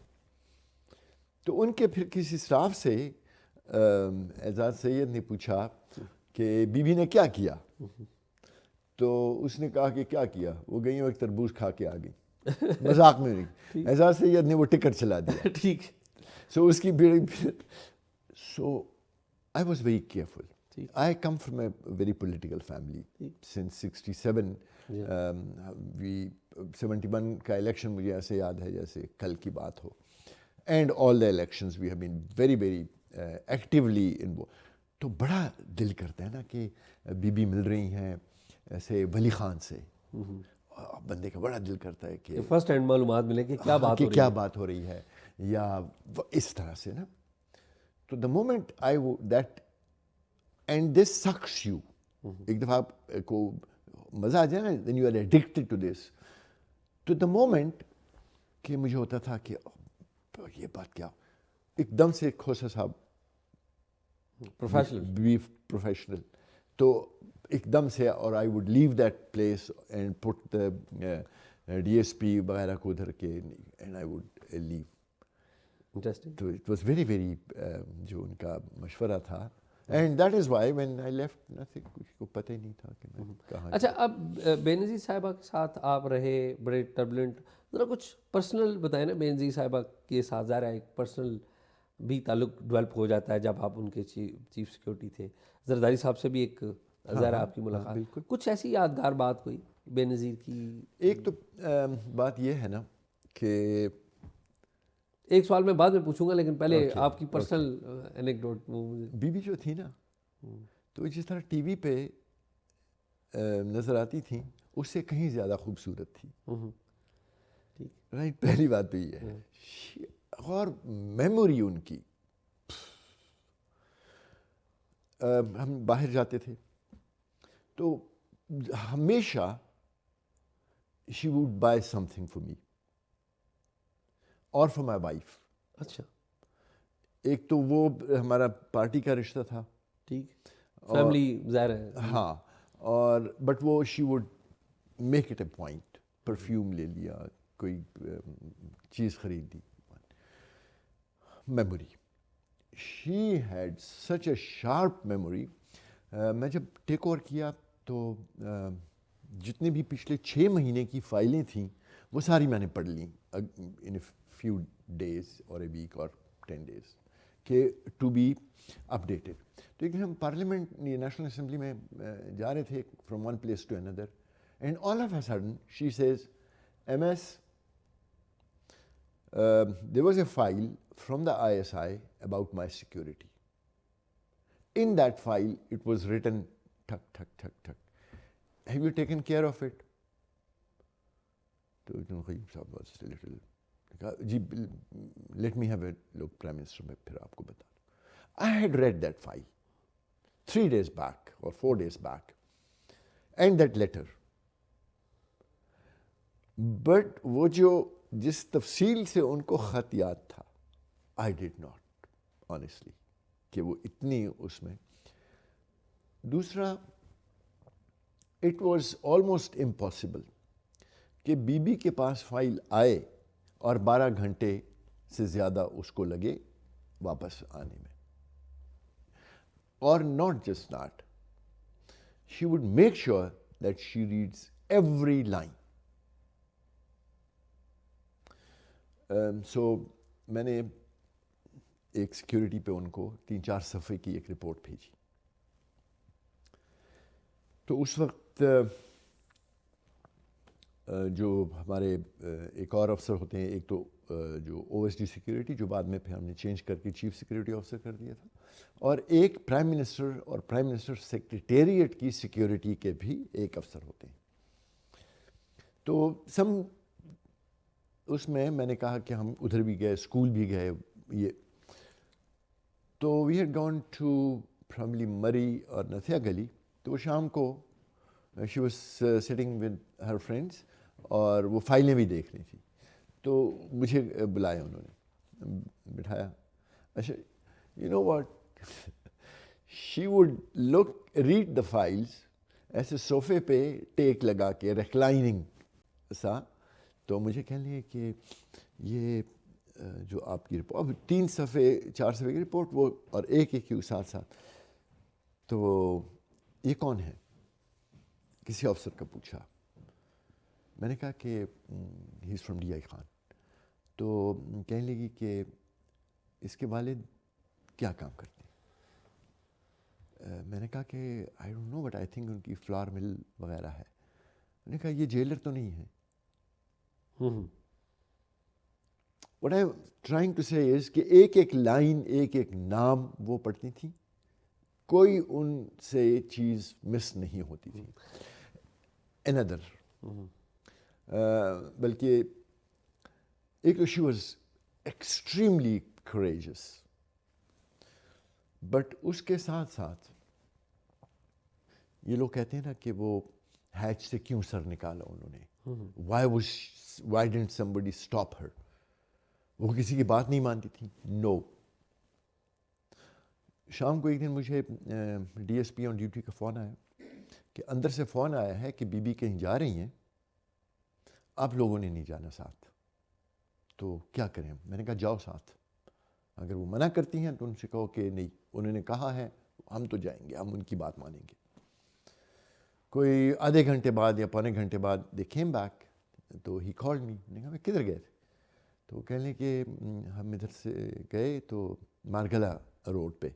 [SPEAKER 2] تو ان کے پھر کسی اسٹاف سے اعزاز سید نے پوچھا کہ بی بی نے کیا کیا. تو اس نے کہا کہ کیا کیا؟ وہ گئی اور ایک تربوز کھا کے آ گئی. مذاق میں نہیں. اعزاز سید نے وہ ٹکٹ چلا دیا.
[SPEAKER 1] ٹھیک.
[SPEAKER 2] سو اس کی سو I was very careful. I come from a very political family. Since 67, we 71 کا الیکشن مجھے ایسے یاد ہے جیسے کل کی بات ہو. And all the elections we have been very, very actively involved. تو بڑا دل کرتا ہے نا کہ بی بی مل رہی ہیں ایسے ولی خان سے. بندے کا بڑا دل کرتا ہے کہ
[SPEAKER 1] فرسٹ ہینڈ معلومات ملے کہ کیا بات ہو رہی ہے
[SPEAKER 2] یا اس طرح سے نا. تو the moment that and this sucks you. ایک دفعہ آپ کو مزہ آ جائے نا, then you are addicted to this. تو دا مومنٹ کہ مجھے ہوتا تھا کہ یہ بات کیا, ایک دم سے کھوسا صاحب پروفیشنل تو ایک دم سے, اور I would leave that place and put the D S P وغیرہ کو ادھر کے, اینڈ آئی ووڈ لیو. تو اٹ واز ویری ویری جو ان کا مشورہ تھا. And that is why when I left nothing, کچھ کو پتہ ہی نہیں تھا کہ میں کہاں.
[SPEAKER 1] اچھا, اب بے نظیر صاحبہ کے ساتھ آپ رہے, بڑے ٹربلنٹ, ذرا کچھ پرسنل بتائیں نا بے نظیر صاحبہ کے ساتھ. ظاہر ہے ایک پرسنل بھی تعلق ڈیولپ ہو جاتا ہے جب آپ ان کے چیف سیکورٹی تھے. زرداری صاحب سے بھی ایک ظاہر آپ کی ملاقات, کچھ ایسی یادگار بات کوئی بے نظیر کی؟
[SPEAKER 2] ایک تو بات یہ ہے نا کہ
[SPEAKER 1] ایک سوال میں بعد میں پوچھوں گا, لیکن پہلے آپ کی پرسنل اینیکڈوٹ.
[SPEAKER 2] بی بی جو تھی نا, تو جس طرح ٹی وی پہ نظر آتی تھیں اس سے کہیں زیادہ خوبصورت تھی. رائٹ, پہلی بات تو یہ ہے. اور میموری ان کی, ہم باہر جاتے تھے تو ہمیشہ she would by some thing for me اور فار مائی وائف.
[SPEAKER 1] اچھا,
[SPEAKER 2] ایک تو وہ ہمارا پارٹی کا رشتہ تھا,
[SPEAKER 1] ٹھیک, فیملی ظاہر ہے.
[SPEAKER 2] ہاں, اور بٹ وہ she would make it a point, perfume لے لیا, کوئی چیز خرید لی. Memory, she had such a sharp memory. میں جب ٹیک اوور کیا تو جتنے بھی پچھلے 6 مہینے کی فائلیں تھیں وہ ساری میں نے پڑھ لیں ان فیو ڈیز اور اے ویک اور 10 days کہ ٹو بی اپڈیٹڈ. تو ایک ہم پارلیمنٹ نیشنل اسمبلی میں جا رہے تھے فرام ون پلیس ٹو اندر, and all of a sudden she says, M S, there was a file from the ISI about my security. In that file it was written thak thak thak thak, have you taken care of it? تو قیم صاحب was a little, G let me have a look prime minister, میں پھر آپ کو بتا دوں. I had read that file 3 days back or 4 days back and that letter, but وہ جو جس تفصیل سے ان کو خط یاد تھا, I did not honestly, کہ وہ اتنی اس میں. دوسرا, it was almost impossible کہ بی بی کے پاس فائل آئے اور 12 گھنٹے سے زیادہ اس کو لگے واپس آنے میں. اور not just that, she would make sure that she reads every line. سو میں نے ایک سیکیورٹی پہ ان کو 3-4 صفحے کی ایک رپورٹ بھیجی. تو اس وقت جو ہمارے ایک اور افسر ہوتے ہیں, ایک تو جو او ایس ڈی سیکیورٹی, جو بعد میں پھر ہم نے چینج کر کے چیف سیکیورٹی آفیسر کر دیا تھا, اور ایک پرائم منسٹر اور پرائم منسٹر سیکریٹریٹ کی سیکیورٹی کے بھی ایک افسر ہوتے ہیں. تو اس میں نے کہا کہ ہم ادھر بھی گئے, اسکول بھی گئے. یہ تو وی ہیڈ گون ٹو فراملی مری اور نتھیا گلی. تو شام کو she was sitting with her friends اور وہ فائلیں بھی دیکھ رہی تھی. تو مجھے بلایا, انہوں نے بٹھایا. اچھا, you know what, she would look read the files ایسے صوفے پہ ٹیک لگا کے, ریکلائننگ سا. تو مجھے کہنے لگے کہ یہ جو آپ کی رپورٹ, اب 3 صفحے 4 صفحے کی رپورٹ, وہ اور ایک ہی ساتھ ساتھ, تو یہ کون ہے؟ کسی افسر کا پوچھا. میں نے کہا کہ he is from D I Khan. تو کہنے لگی کہ اس کے والد کیا کام کرتے ہیں؟ میں نے کہا کہ I don't know but I think ان کی فلاور مل وغیرہ ہے. میں نے کہا یہ جیلر تو نہیں ہے. What I'm trying to say is کہ ایک ایک لائن ایک ایک نام وہ پڑھتی تھیں, کوئی ان سے چیز مس نہیں ہوتی تھی. Another بلکہ ایک تو she was extremely courageous, but اس کے ساتھ ساتھ یہ لوگ کہتے ہیں نا کہ وہ ہیچ سے کیوں سر نکالا انہوں نے, why didn't somebody stop her, وہ کسی کی بات نہیں مانتی تھی. نو. شام کو ایک دن مجھے ڈی ایس پی آن ڈیوٹی کا فون آیا کہ اندر سے فون آیا ہے کہ بی بی کہیں جا رہی ہیں, آپ لوگوں نے نہیں جانا ساتھ, تو کیا کریں؟ میں نے کہا جاؤ ساتھ, اگر وہ منع کرتی ہیں تو ان سے کہو کہ نہیں, انہوں نے کہا ہے ہم تو جائیں گے, ہم ان کی بات مانیں گے. کوئی آدھے گھنٹے بعد یا پونے گھنٹے بعد دے کیم بیک, تو ہی کالڈ می. میں نے کہا میں کدھر گئے تھے؟ تو وہ کہنے کہ ہم ادھر سے گئے تو مارگلا روڈ پہ,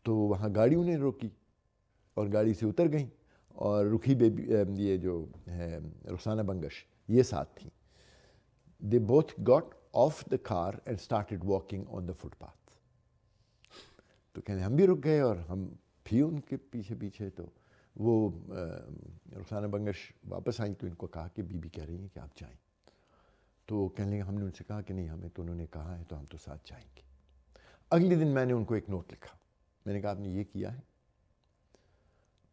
[SPEAKER 2] تو وہاں گاڑی انہیں روکی اور گاڑی سے اتر گئیں, اور رکھی بیبی یہ جو ہے رخسانہ بنگش یہ ساتھ تھیں. They both got off the car and started walking on the footpath. تو کہنے ہم بھی رک گئے اور ہم بھی ان کے پیچھے پیچھے. تو وہ رخسانہ بنگش واپس آئیں تو ان کو کہا کہ بی بی کہہ رہی ہیں کہ آپ جائیں. تو کہنے لگے ہم نے ان سے کہا کہ نہیں, ہمیں تو انہوں نے کہا ہے تو ہم تو ساتھ جائیں گے. اگلے دن میں نے ان کو ایک نوٹ لکھا, میں نے کہا آپ نے یہ کیا ہے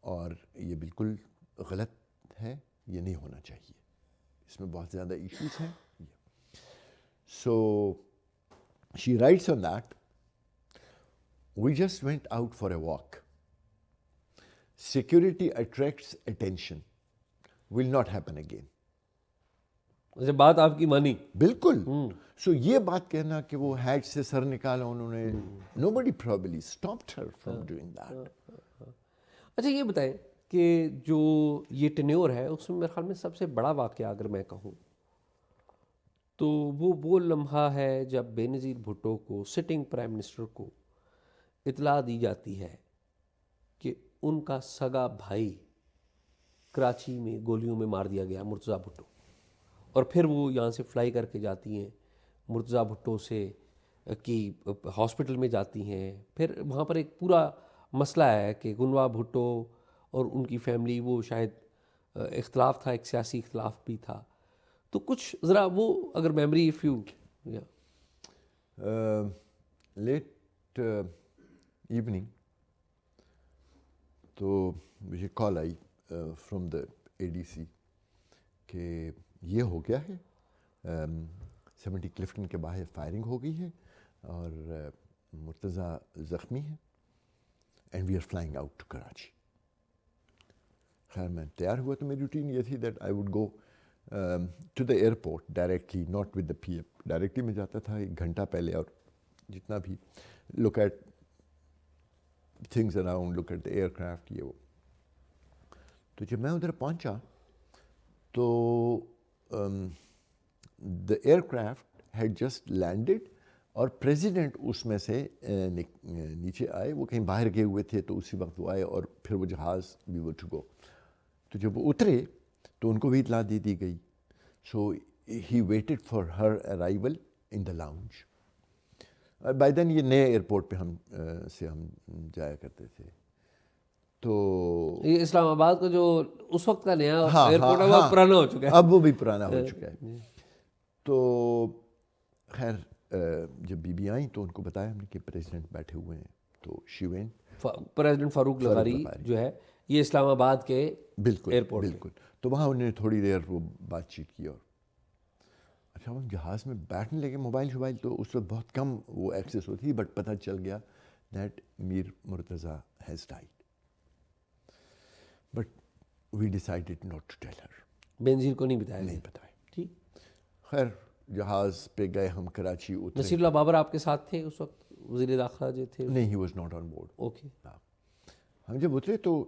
[SPEAKER 2] اور یہ بالکل غلط ہے, یہ نہیں ہونا چاہیے, اس میں بہت زیادہ ایشوز ہیں. So she writes on that, we just went out for a walk. Security attracts attention, will not happen again.
[SPEAKER 1] جب بات آپ کی مانی
[SPEAKER 2] بالکل. سو یہ بات کہنا کہ وہ ہیچ سے سر نکالا انہوں نے, nobody probably stopped her from doing that.
[SPEAKER 1] اچھا یہ بتائیں کہ جو یہ ٹینیور ہے اس میں میرے خیال میں سب سے بڑا واقعہ اگر میں کہوں تو وہ لمحہ ہے جب بے نظیر بھٹو کو, سٹنگ پرائم منسٹر کو اطلاع دی جاتی ہے کہ ان کا سگا بھائی کراچی میں گولیوں میں مار دیا گیا, مرتضیٰ بھٹو. اور پھر وہ یہاں سے فلائی کر کے جاتی ہیں مرتضیٰ بھٹو سے کی ہاسپٹل میں جاتی ہیں. پھر وہاں پر ایک پورا مسئلہ ہے کہ گنوا بھٹو اور ان کی فیملی, وہ شاید اختلاف تھا, ایک سیاسی اختلاف بھی تھا. تو کچھ ذرا وہ اگر memory of you.
[SPEAKER 2] Late evening تو مجھے کال آئی فرام دا اے ڈی سی کہ یہ ہو گیا ہے, 70 کلفٹن کے باہر فائرنگ ہو گئی ہے اور مرتضیٰ زخمی ہے, and we are flying out to Karachi. خیر میں تیار ہوا تو میری روٹین یہ تھی that I would go to the airport directly, not with the پی ایم. ڈائریکٹلی میں جاتا تھا 1 گھنٹہ پہلے, اور جتنا بھی look at things around, look at the aircraft, یہ وہ. تو جب میں ادھر پہنچا تو the aircraft had just landed اور پریزیڈنٹ اس میں سے نیچے آئے. وہ کہیں باہر گئے ہوئے تھے تو اسی وقت وہ آئے, اور پھر وہ جہاز وی ور ٹو گو. تو جب وہ اترے تو ان کو بھی اطلاع دے دی گئی. So he waited for her arrival in the lounge. By then یہ نئے ایئرپورٹ پہ ہم جایا کرتے تھے. تو
[SPEAKER 1] یہ اسلام آباد کا جو اس وقت کا نیا ایئرپورٹ ہے وہ پرانا ہو چکا ہے,
[SPEAKER 2] اب وہ بھی پرانا ہو چکا ہے. تو خیر جب بی بی آئیں تو ان کو بتایا ہم نے کہ پریزیڈنٹ بیٹھے ہوئے ہیں. تو شی وینٹ,
[SPEAKER 1] پریزیڈنٹ فاروق لغاری جو ہے یہ اسلام آباد کے
[SPEAKER 2] بالکل
[SPEAKER 1] ایئرپورٹ
[SPEAKER 2] بالکل. تو وہاں انہوں نے تھوڑی دیر وہ بات چیت کی, اور اچھا ہم جہاز میں بیٹھنے لگے. موبائل تو اس وقت بہت کم وہ ایکسیس ہوتی, بٹ پتہ چل گیا that Mir Murtaza has died, but we decided not to tell her.
[SPEAKER 1] Benazir کو نہیں بتایا؟
[SPEAKER 2] نہیں بتایا.
[SPEAKER 1] ٹھیک.
[SPEAKER 2] خیر جہاز پہ گئے ہم, کراچی اترے.
[SPEAKER 1] نصیر اللہ بابر آپ کے ساتھ تھے اس وقت, وزیر داخلہ جو تھے؟
[SPEAKER 2] نہیں, he was not on board.
[SPEAKER 1] Okay.
[SPEAKER 2] ہم جب اترے تو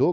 [SPEAKER 2] 2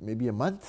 [SPEAKER 2] maybe a month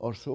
[SPEAKER 2] or so.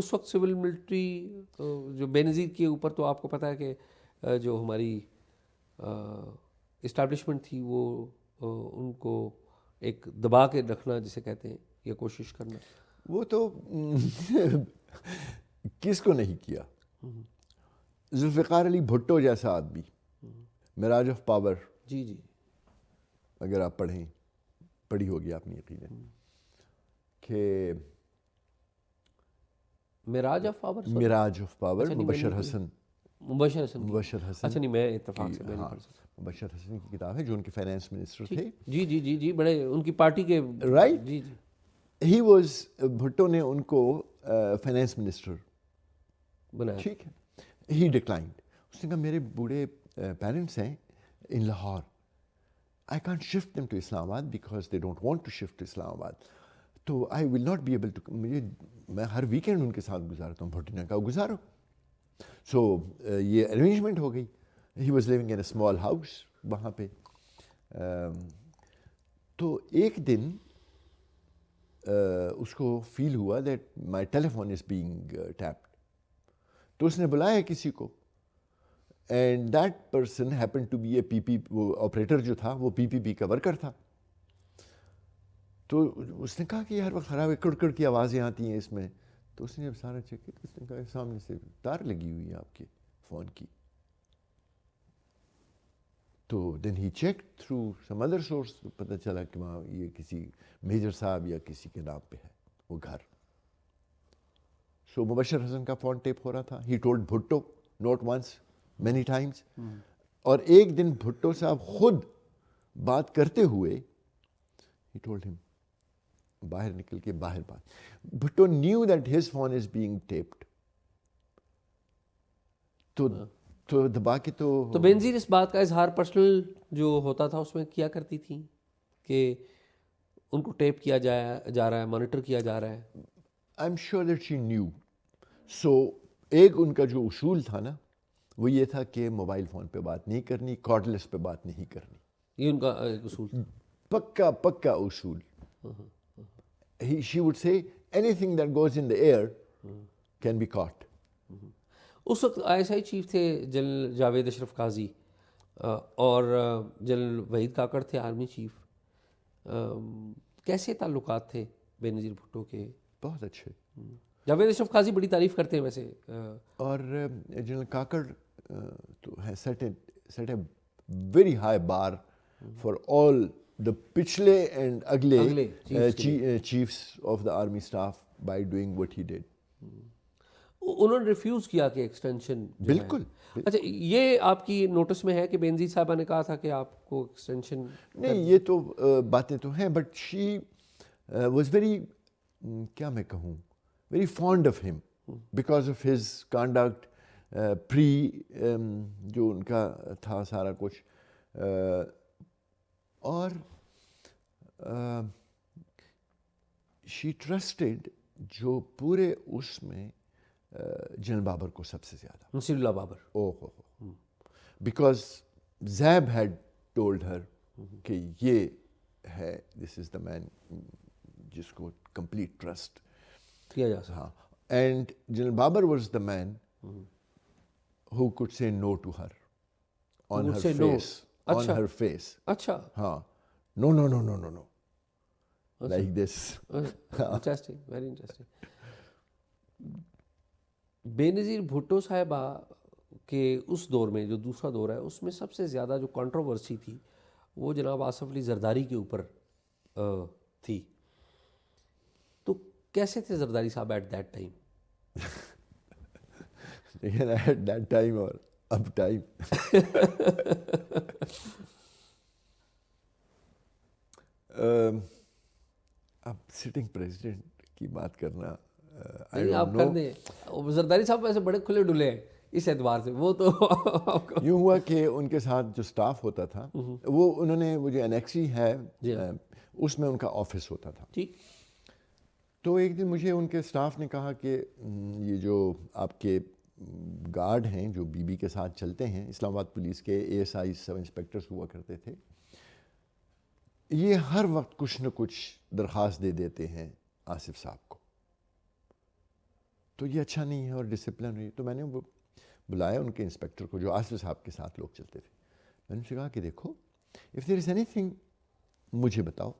[SPEAKER 1] اس وقت سول ملٹری جو بے نظیر کے اوپر تو آپ کو پتہ ہے کہ جو ہماری اسٹیبلشمنٹ تھی وہ ان کو ایک دبا کے رکھنا جسے کہتے ہیں یا کوشش کرنا،
[SPEAKER 2] وہ تو کس کو نہیں کیا. ذوالفقار علی بھٹو جیسا آدمی، معراج آف پاور،
[SPEAKER 1] جی جی
[SPEAKER 2] اگر آپ پڑھی ہوگی آپ نے یقیناً، کہ
[SPEAKER 1] mirage of power,
[SPEAKER 2] mirage of power
[SPEAKER 1] اچھا نہیں،
[SPEAKER 2] مبشر حسن
[SPEAKER 1] مبشر حسن کی.
[SPEAKER 2] مبشر حسن
[SPEAKER 1] اچھا نہیں، میں اتفاق سے میں نہیں
[SPEAKER 2] ہاں
[SPEAKER 1] پڑھ سکتا.
[SPEAKER 2] مبشر حسن کی کتاب ہے جو ان کے فائنینس منسٹر تھے.
[SPEAKER 1] جی جی جی جی بڑے ان کی پارٹی کے
[SPEAKER 2] رائٹ.
[SPEAKER 1] جی جی
[SPEAKER 2] ہی واز بھٹو نے ان کو فائنینس منسٹر
[SPEAKER 1] بنایا.
[SPEAKER 2] ٹھیک ہے. ہی ڈکلائنڈ. اس نے کہا میرے بوڑھے پیرنٹس ہیں in Lahore, I can't shift them to Islamabad because they don't want to shift to Islamabad, تو I will not be able to, میں ہر ویکینڈ ان کے ساتھ گزارتا ہوں. بھٹو نے کہا گزارو. سو یہ ارینجمنٹ ہو گئی. He was living in a small house وہاں پہ. تو ایک دن اس کو فیل ہوا that my telephone is being tapped, تو اس نے بلایا کسی کو، and that person happen to be a P P, وہ آپریٹر جو تھا وہ PPP کا ورکر تھا. تو اس نے کہا کہ یہ ہر وقت خراب ہے، کڑکڑ کی آوازیں آتی ہیں اس میں. تو اس نے جب سارا چیک کیا تو اس نے کہا سامنے سے تار لگی ہوئی ہے آپ کے فون کی. تو then he check through some other source, پتہ چلا کہ وہاں یہ کسی میجر صاحب یا کسی کے نام پہ ہے وہ گھر. سو مبشر حسن کا فون ٹیپ ہو رہا تھا. He told Bhutto not once many times. اور ایک دن بھٹو صاحب خود بات کرتے ہوئے ہی ٹولڈ ہم، باہر نکل کے باہر بات. Bhutto new that his phone is being tapped. تو دبا کے
[SPEAKER 1] تو بینظیر اس بات کا اظہار پرسنل جو ہوتا تھا اس میں کیا کرتی تھیں کہ ان کو ٹیپ کیا جا رہا ہے، مانیٹر کیا جا رہا ہے.
[SPEAKER 2] I am sure that she knew. So ایک ان کا جو اصول تھا نا وہ یہ تھا کہ موبائل فون پہ بات نہیں کرنی، کارڈلیس پہ بات نہیں کرنی.
[SPEAKER 1] یہ ان کا ایک اصول تھا.
[SPEAKER 2] پکا اصول. She would say anything that goes in the air can be cut.
[SPEAKER 1] اس وقت ISI چیف تھے جنرل جاوید اشرف قاضی اور جنرل وحید کاکڑ تھے آرمی چیف. کیسے تعلقات تھے بے نظیر بھٹو کے؟
[SPEAKER 2] بہت اچھے.
[SPEAKER 1] جاوید اشرف قاضی بڑی تعریف کرتے ہیں ویسے.
[SPEAKER 2] اور جنرل کاکڑ تو ہے set a very high bar for all the پچھلے اینڈ اگلے chiefs of the army staff by doing what he did.
[SPEAKER 1] انہوں نے ریفیوز کیا کہ ایکسٹینشن.
[SPEAKER 2] بالکل.
[SPEAKER 1] اچھا یہ آپ کی نوٹس میں ہے کہ بینظیر صاحبہ نے کہا تھا کہ آپ کو ایکسٹینشن؟
[SPEAKER 2] نہیں، یہ تو باتیں تو ہیں، بٹ شی واز ویری، کیا میں کہوں، ویری فونڈ آف ہم بیکاز آف ہز کانڈکٹ پری جو ان کا تھا سارا کچھ. اور شی ٹرسٹڈ جو پورے اس میں جنرل بابر کو سب سے زیادہ.
[SPEAKER 1] نصیر اللہ بابر.
[SPEAKER 2] اوہ ہو، بیکاز زیب ہیڈ ٹولڈ ہر کہ یہ ہے، دس از دا مین جس کو کمپلیٹ ٹرسٹ
[SPEAKER 1] کیا جا سکتا.
[SPEAKER 2] ہاں. And general Babar was the man who could say no to her on her face. On her face.
[SPEAKER 1] اچھا.
[SPEAKER 2] ہاں. No. Like this.
[SPEAKER 1] Interesting, very interesting. بے نظیر بھٹو صاحبہ کے اس دور میں جو دوسرا دور ہے اس میں سب سے زیادہ جو کنٹروورسی تھی وہ جناب آصف علی زرداری کے اوپر تھی. تو کیسے تھے زرداری صاحب ایٹ دیٹ ٹائم؟
[SPEAKER 2] لیکن ایٹ دیٹ ٹائم اور اب ٹائم اب سٹنگ پریزیڈنٹ کی بات کرنا
[SPEAKER 1] آپ کر دیں. زرداری صاحب ویسے بڑے کھلے ڈلے ہیں اس اعتبار سے. وہ تو
[SPEAKER 2] یوں ہوا کہ ان کے ساتھ جو سٹاف ہوتا تھا وہ انہوں نے، وہ جو انیکسی ہے اس میں ان کا آفس ہوتا تھا.
[SPEAKER 1] ٹھیک.
[SPEAKER 2] تو ایک دن مجھے ان کے سٹاف نے کہا کہ یہ جو آپ کے گارڈ ہیں جو بی کے ساتھ چلتے ہیں، اسلام آباد پولیس کے ASI سب انسپیکٹرز ہوا کرتے تھے، یہ ہر وقت کچھ نہ کچھ درخواست دے دیتے ہیں آصف صاحب کو. تو یہ اچھا نہیں ہے اور ڈسپلن ہوئی. تو میں نے وہ بلایا ان کے انسپیکٹر کو جو آصف صاحب کے ساتھ لوگ چلتے تھے. میں نے ان سے کہا کہ دیکھو if there is any thing مجھے بتاؤ,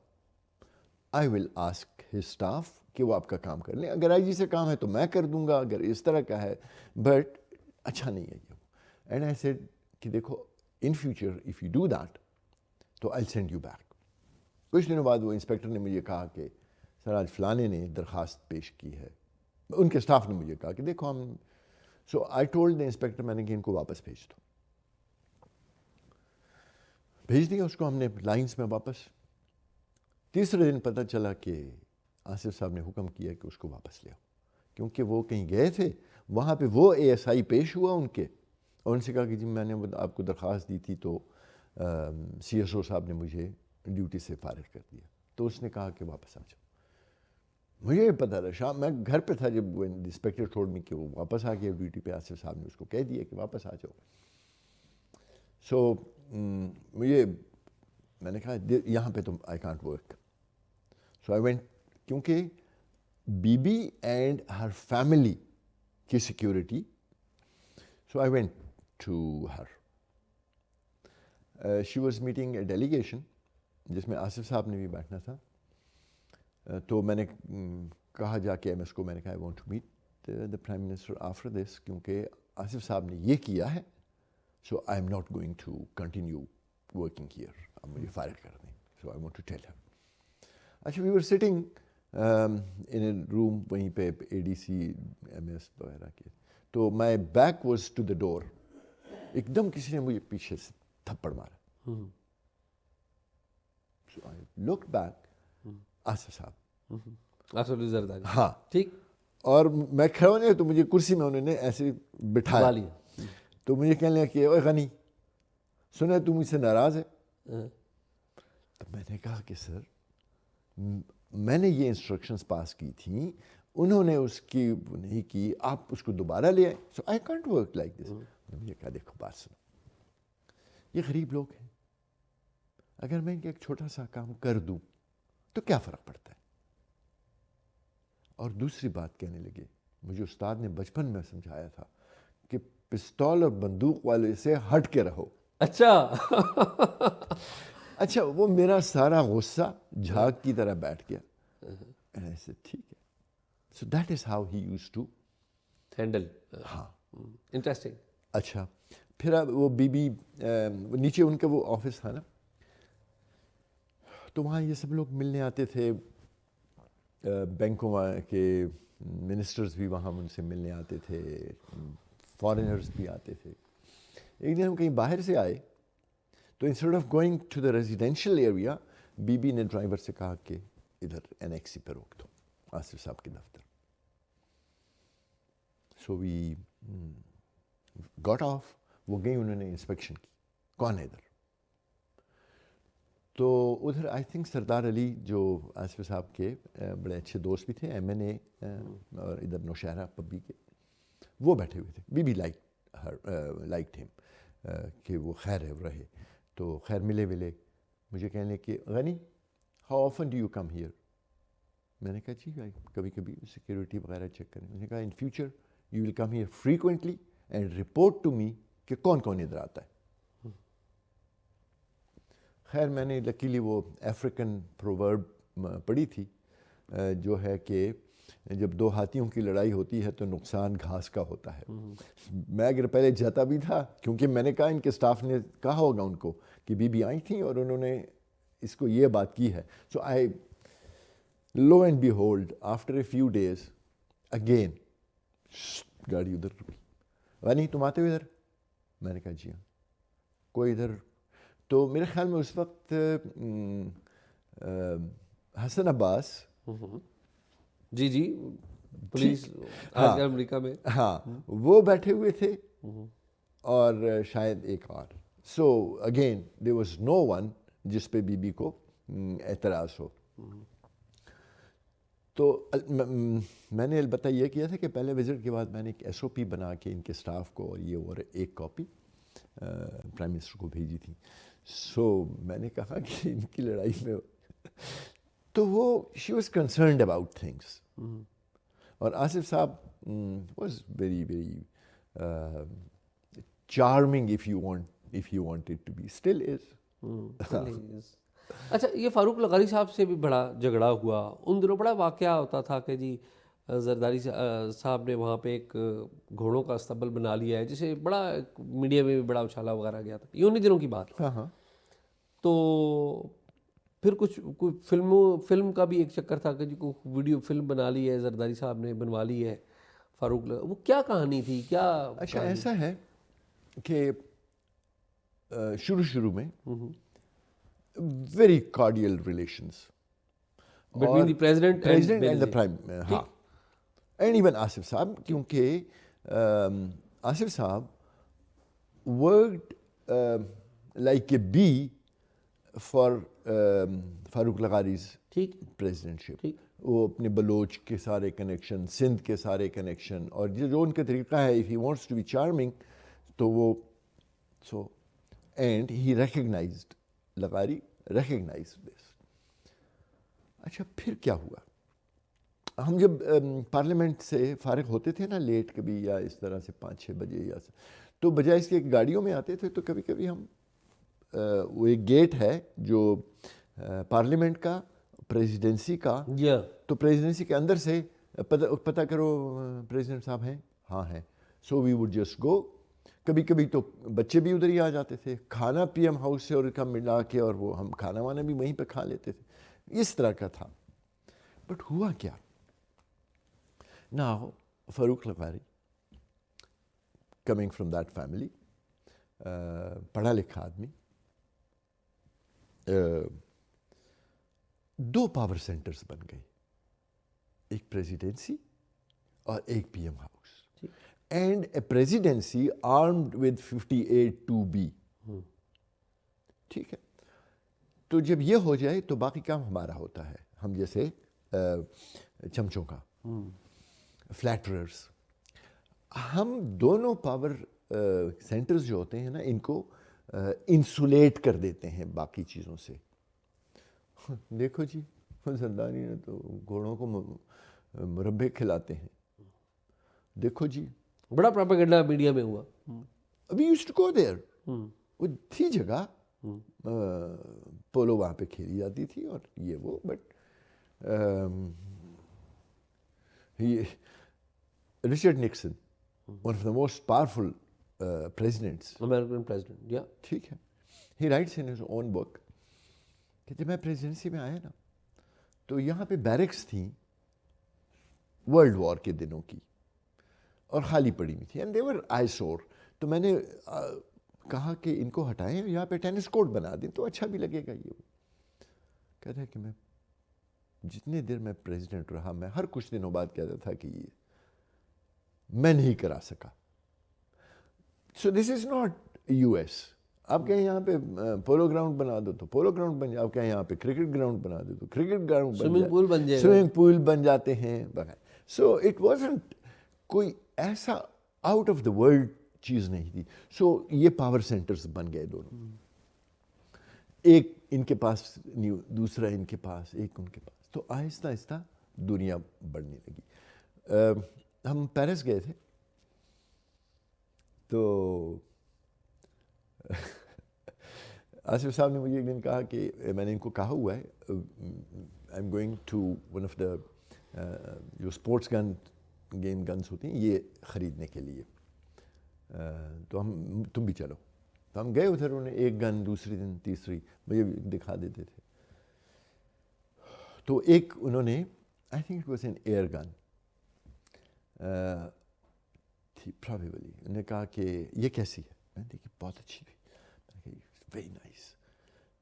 [SPEAKER 2] آئی ول آسک ہز اسٹاف کہ وہ آپ کا کام کر لیں. اگر آئی جی سے کام ہے تو میں کر دوں گا, اگر اس طرح کا ہے, بٹ اچھا نہیں ہے یہ. اینڈ آئی سیڈ کہ دیکھو in future if you do that تو آئی سینڈ یو بیک. کچھ دنوں بعد وہ انسپیکٹر نے مجھے کہا کہ سر آج فلانے نے درخواست پیش کی ہے. ان کے اسٹاف نے مجھے کہا کہ دیکھو ہم, سو آئی ٹولڈ دا انسپیکٹر, میں نے کہ ان کو واپس بھیج دو. بھیج دیا اس کو ہم نے لائنس میں واپس. تیسرے دن پتہ چلا کہ آصف صاحب نے حکم کیا کہ اس کو واپس لے آؤ, کیونکہ وہ کہیں گئے تھے, وہاں پہ وہ اے ایس آئی پیش ہوا ان کے, اور ان سے کہا کہ جی میں نے آپ کو درخواست دی تھی تو سی ایس او صاحب نے مجھے ڈیوٹی سے فارغ کر دیا. تو اس نے کہا کہ واپس آ جاؤ. مجھے یہ پتہ تھا, شام میں گھر پہ تھا جب وہ انسپیکٹر ٹولڈ می کہ وہ واپس آ گیا ڈیوٹی پہ. آصف صاحب نے اس کو کہہ دیا کہ واپس آ جاؤ. سو میں نے کہا یہاں پہ تو I can't work. So I went, کیونکہ بی بی اینڈ ہر فیملی کی security, so I went to her. She was meeting a delegation جس میں آصف صاحب نے بھی بیٹھنا تھا. تو میں نے کہا جا کے ایم ایس کو, میں نے کہا I want to meet the prime minister after this, کیونکہ آصف صاحب نے یہ کیا ہے, so I am not going to continue working here, اب مجھے فائر کر دیں. So I want to tell her. اچھا, we were sitting in a room وہیں پہ A D C M S وغیرہ کے. تو my back was to the door. ایک دم کسی نے مجھے پیچھے سے تھپڑ مارا. سو آئی لک بیک, آصف صاحب,
[SPEAKER 1] آصف زرداری.
[SPEAKER 2] ہاں
[SPEAKER 1] ٹھیک.
[SPEAKER 2] اور میں کھڑا نہیں, تو مجھے کرسی میں انہوں نے ایسے بٹھایا. تو مجھے کہنے لگا کہ اوے غنی, سنا تو مجھ سے ناراض ہے. تو میں نے کہا کہ سر میں نے یہ انسٹرکشنز پاس کی تھیں, انہوں نے اس کی نہیں کی, آپ اس کو دوبارہ لے آئے. So I can't work like this. مجھے کہا دیکھو بات سنو, یہ غریب لوگ ہیں, اگر میں ان کا ایک چھوٹا سا کام کر دوں تو کیا فرق پڑتا ہے. اور دوسری بات کہنے لگے, مجھے استاد نے بچپن میں سمجھایا تھا کہ پستول اور بندوق والے سے ہٹ کے رہو. اچھا, وہ میرا سارا غصہ جھاگ کی طرح بیٹھ گیا. ایسے ٹھیک ہے. So that is how he used to
[SPEAKER 1] handle.
[SPEAKER 2] ہاں,
[SPEAKER 1] انٹرسٹنگ.
[SPEAKER 2] اچھا, پھر اب وہ بی بی نیچے ان کا وہ آفس تھا نا, تو وہاں یہ سب لوگ ملنے آتے تھے, بینکوں کے منسٹرز بھی وہاں ان سے ملنے آتے تھے, فارنرز بھی آتے تھے. ایک دن ہم کہیں باہر سے آئے, تو instead of going to the residential area, Bibi نے ڈرائیور سے کہا کہ ادھر NXC پہ روک دو, آصف صاحب کے دفتر. سو وی گاٹ آف. وہ گئی, انہوں نے انسپیکشن کی, کون ہے ادھر. تو ادھر آئی تھنک سردار علی جو آصف صاحب کے بڑے اچھے دوست بھی تھے, MNA, اور ادھر نوشہرہ پبی کے, وہ بیٹھے ہوئے تھے. بی لائکڈ ہم, کہ وہ خیر ہے, وہ رہے. تو خیر ملے مجھے کہنے کہ Ghani how often do you come here. میں نے کہا جی کبھی کبھی سیکورٹی وغیرہ چیک کریں. میں نے کہا in future you will come here frequently and report to me کہ کون کون ادھر آتا ہے. خیر میں نے لکیلی وہ افریقن پروورب پڑھی تھی, جو ہے کہ جب دو ہاتھیوں کی لڑائی ہوتی ہے تو نقصان گھاس کا ہوتا ہے. میں اگر پہلے جاتا بھی تھا, کیونکہ میں نے کہا ان کے سٹاف نے کہا ہوگا ان کو کہ بی بی آئی تھیں اور انہوں نے اس کو یہ بات کی ہے. So I lo and behold after a few days again گاڑی ادھر رکی. غنی تم آتے ہو ادھر؟ میں نے کہا جی ہاں. کوئی ادھر, تو میرے خیال میں اس وقت حسن عباس,
[SPEAKER 1] جی پولیس آج کل امریکہ میں,
[SPEAKER 2] ہاں وہ بیٹھے ہوئے تھے, اور شاید ایک اور. So again there was no one جس پہ بی بی کو اعتراض ہو. تو میں نے البتہ یہ کیا تھا کہ پہلے وزٹ کے بعد میں نے ایک SOP بنا کے ان کے اسٹاف کو اور ایک کاپی پرائم منسٹر کو بھیجی تھی. سو میں نے کہا کہ ان کی لڑائی میں تو وہ she was concerned about things. اور آصف صاحب was very very charming if you want it to be, still is.
[SPEAKER 1] اچھا یہ فاروق لغاری صاحب سے بھی بڑا جھگڑا ہوا ان دنوں، بڑا واقعہ ہوتا تھا کہ جی زرداری صاحب نے وہاں پہ ایک گھوڑوں کا استبل بنا لیا ہے، جسے بڑا میڈیا میں بھی بڑا اچھالا وغیرہ گیا تھا، یہ انہی دنوں کی بات.
[SPEAKER 2] ہاں
[SPEAKER 1] تو پھر کوئی فلم کا بھی ایک چکر تھا کہ جی کوئی ویڈیو فلم بنا لی ہے زرداری صاحب نے، بنوا لی ہے فاروق وہ کیا کہانی تھی کیا؟
[SPEAKER 2] اچھا ایسا ہے کہ شروع میں very cordial relations
[SPEAKER 1] between the president
[SPEAKER 2] and the prime, ہاں، اینڈ ایون آصف صاحب، کیونکہ آصف صاحب worked like a bee for Farooq Leghari's presidentship. وہ اپنے بلوچ کے سارے کنیکشن، سندھ کے سارے کنیکشن، اور جو ان کا طریقہ ہے if he wants to be charming تو وہ so and he recognized لغاری recognized this. اچھا پھر کیا ہوا؟ ہم جب پارلیمنٹ سے فارغ ہوتے تھے نا لیٹ کبھی یا اس طرح سے 5-6 بجے یا تو بجائے اس کے گاڑیوں میں آتے تھے تو کبھی کبھی ہم وہ ایک گیٹ ہے جو پارلیمنٹ کا پریزیڈنسی کا، تو پریزیڈنسی کے اندر سے پتہ کرو پریزیڈنٹ صاحب ہیں، ہاں ہیں، سو وی وڈ جسٹ گو. کبھی کبھی تو بچے بھی ادھر ہی آ جاتے تھے، کھانا پی ایم ہاؤس سے اور کا ملا کے، اور وہ ہم کھانا وانا بھی وہیں پہ کھا لیتے تھے، اس طرح کا تھا. بٹ ہوا کیا؟ ناؤ فاروق لغاری کمنگ فرام دیٹ فیملی، پڑھا لکھا آدمی، 2 پاور سینٹرز بن گئے، ایک پریزیڈنسی اور ایک P M house, and a presidency armed with 58(2)B. ٹھیک ہے، تو جب یہ ہو جائے تو باقی کام ہمارا ہوتا ہے، ہم جیسے چمچوں کا، فلیٹررز. ہم دونوں پاور سینٹرز جو ہوتے ہیں نا، ان کو انسولیٹ کر دیتے ہیں باقی چیزوں سے. دیکھو جی زرداری نے تو گھوڑوں کو مربے کھلاتے ہیں، دیکھو جی
[SPEAKER 1] بڑا پروپیگنڈا میڈیا میں ہوا.
[SPEAKER 2] We used to go there, وہ تھی جگہ، پولو وہاں پہ کھیلی جاتی تھی اور یہ وہ. But Richard Nixon, one of the most powerful presidents,
[SPEAKER 1] American president, yeah.
[SPEAKER 2] ٹھیک ہے، he writes in his own book کہ جب میں پریزیڈنسی میں آیا نا تو یہاں پہ بیرکس تھیں ورلڈ وار کے دنوں کی اور خالی پڑی ہوئی تھی، اینڈ they were eyesore. تو میں نے کہا کہ ان کو ہٹائیں، یہاں پہ ٹینس کورٹ بنا دیں تو اچھا بھی لگے گا. یہ کہتا ہے کہ میں جتنے دیر میں پریزیڈنٹ رہا، میں ہر کچھ دنوں بعد کہتا تھا کہ یہ میں نہیں کرا سکا. سو دس از ناٹ US. آپ کہیں یہاں پہ پولو گراؤنڈ بنا دو تو پولو گراؤنڈ بن جائے، آپ کہیں یہاں پہ کرکٹ گراؤنڈ بنا دو تو کرکٹ گراؤنڈ بن جائے، سوئمنگ پول بن جاتے ہیں. سو اٹ وازنٹ کوئی ایسا آؤٹ آف دا ورلڈ چیز نہیں تھی. سو یہ پاور سینٹرز بن گئے دونوں، ایک ان کے پاس، دوسرا ان کے پاس، ایک ان کے پاس. تو آہستہ آہستہ دنیا بڑھنے لگی. ہم پیرس گئے تھے تو آصف صاحب نے مجھے ایک دن کہا کہ میں نے ان کو کہا ہوا ہے I am going to one of the جو اسپورٹس گیم گنس ہوتی ہیں یہ خریدنے کے لیے، تو تم بھی چلو. تو ہم گئے ادھر، انہیں ایک گن، دوسری دن تیسری مجھے دکھا دیتے تھے. تو ایک انہوں نے، I think it was an air gun تھی پرابیبلی، انہوں نے کہا کہ یہ کیسی ہے؟ میں نے دیکھی بہت اچھی تھی، میں نے کہا ویری نائس.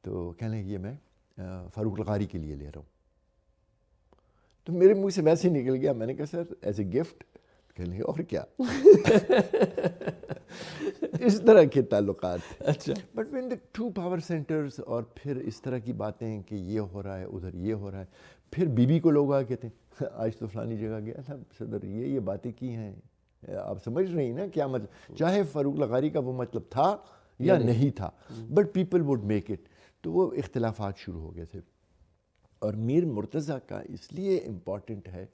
[SPEAKER 2] تو کہنے لگے یہ میں فاروق لغاری کے لیے لے رہا ہوں. تو میرے منہ سے ویسے ہی نکل گیا، میں نے کہا سر ایز اے گفٹ. کہنے لگے اور کیا. اس طرح کے تعلقات.
[SPEAKER 1] اچھا.
[SPEAKER 2] But when the 2 power centres, اور پھر اس طرح کی باتیں کہ یہ ہو رہا ہے ادھر، یہ ہو رہا ہے. پھر بی کو لوگ آ کہتے ہیں آج تو فلانی جگہ گیا تھا صدر، یہ باتیں کی ہیں. آپ سمجھ رہے ہیں نا کیا مطلب، چاہے فاروق لغاری کا وہ مطلب تھا یا نہیں تھا، but people would make it. تو وہ اختلافات شروع ہو گئے تھے. اور میر مرتضیٰ کا اس لیے امپورٹنٹ ہے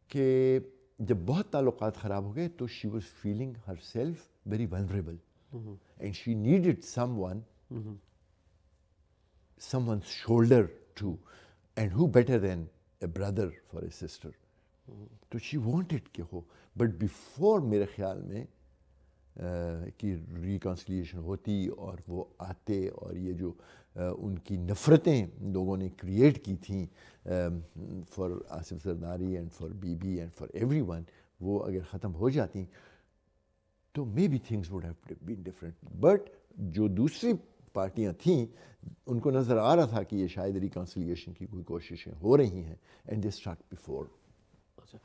[SPEAKER 2] کہ جب بہت تعلقات خراب ہو گئے تو she was feeling herself very vulnerable and she needed someone's shoulder to, and who better than a brother for a sister. تو she wanted کہ ہو, but before میرے خیال میں کہ ریکنسلیشن ہوتی اور وہ آتے اور یہ جو ان کی نفرتیں لوگوں نے کریٹ کی تھیں for Asif Zardari and for Bibi and for everyone, وہ اگر ختم ہو جاتی تو maybe things would have been different. But جو دوسری پارٹیاں تھیں ان کو نظر آ رہا تھا کہ یہ شاید ریکنسلیشن کی کوئی کوششیں ہو رہی ہیں, اینڈ دے اسٹارٹ بیفور.
[SPEAKER 1] اچھا,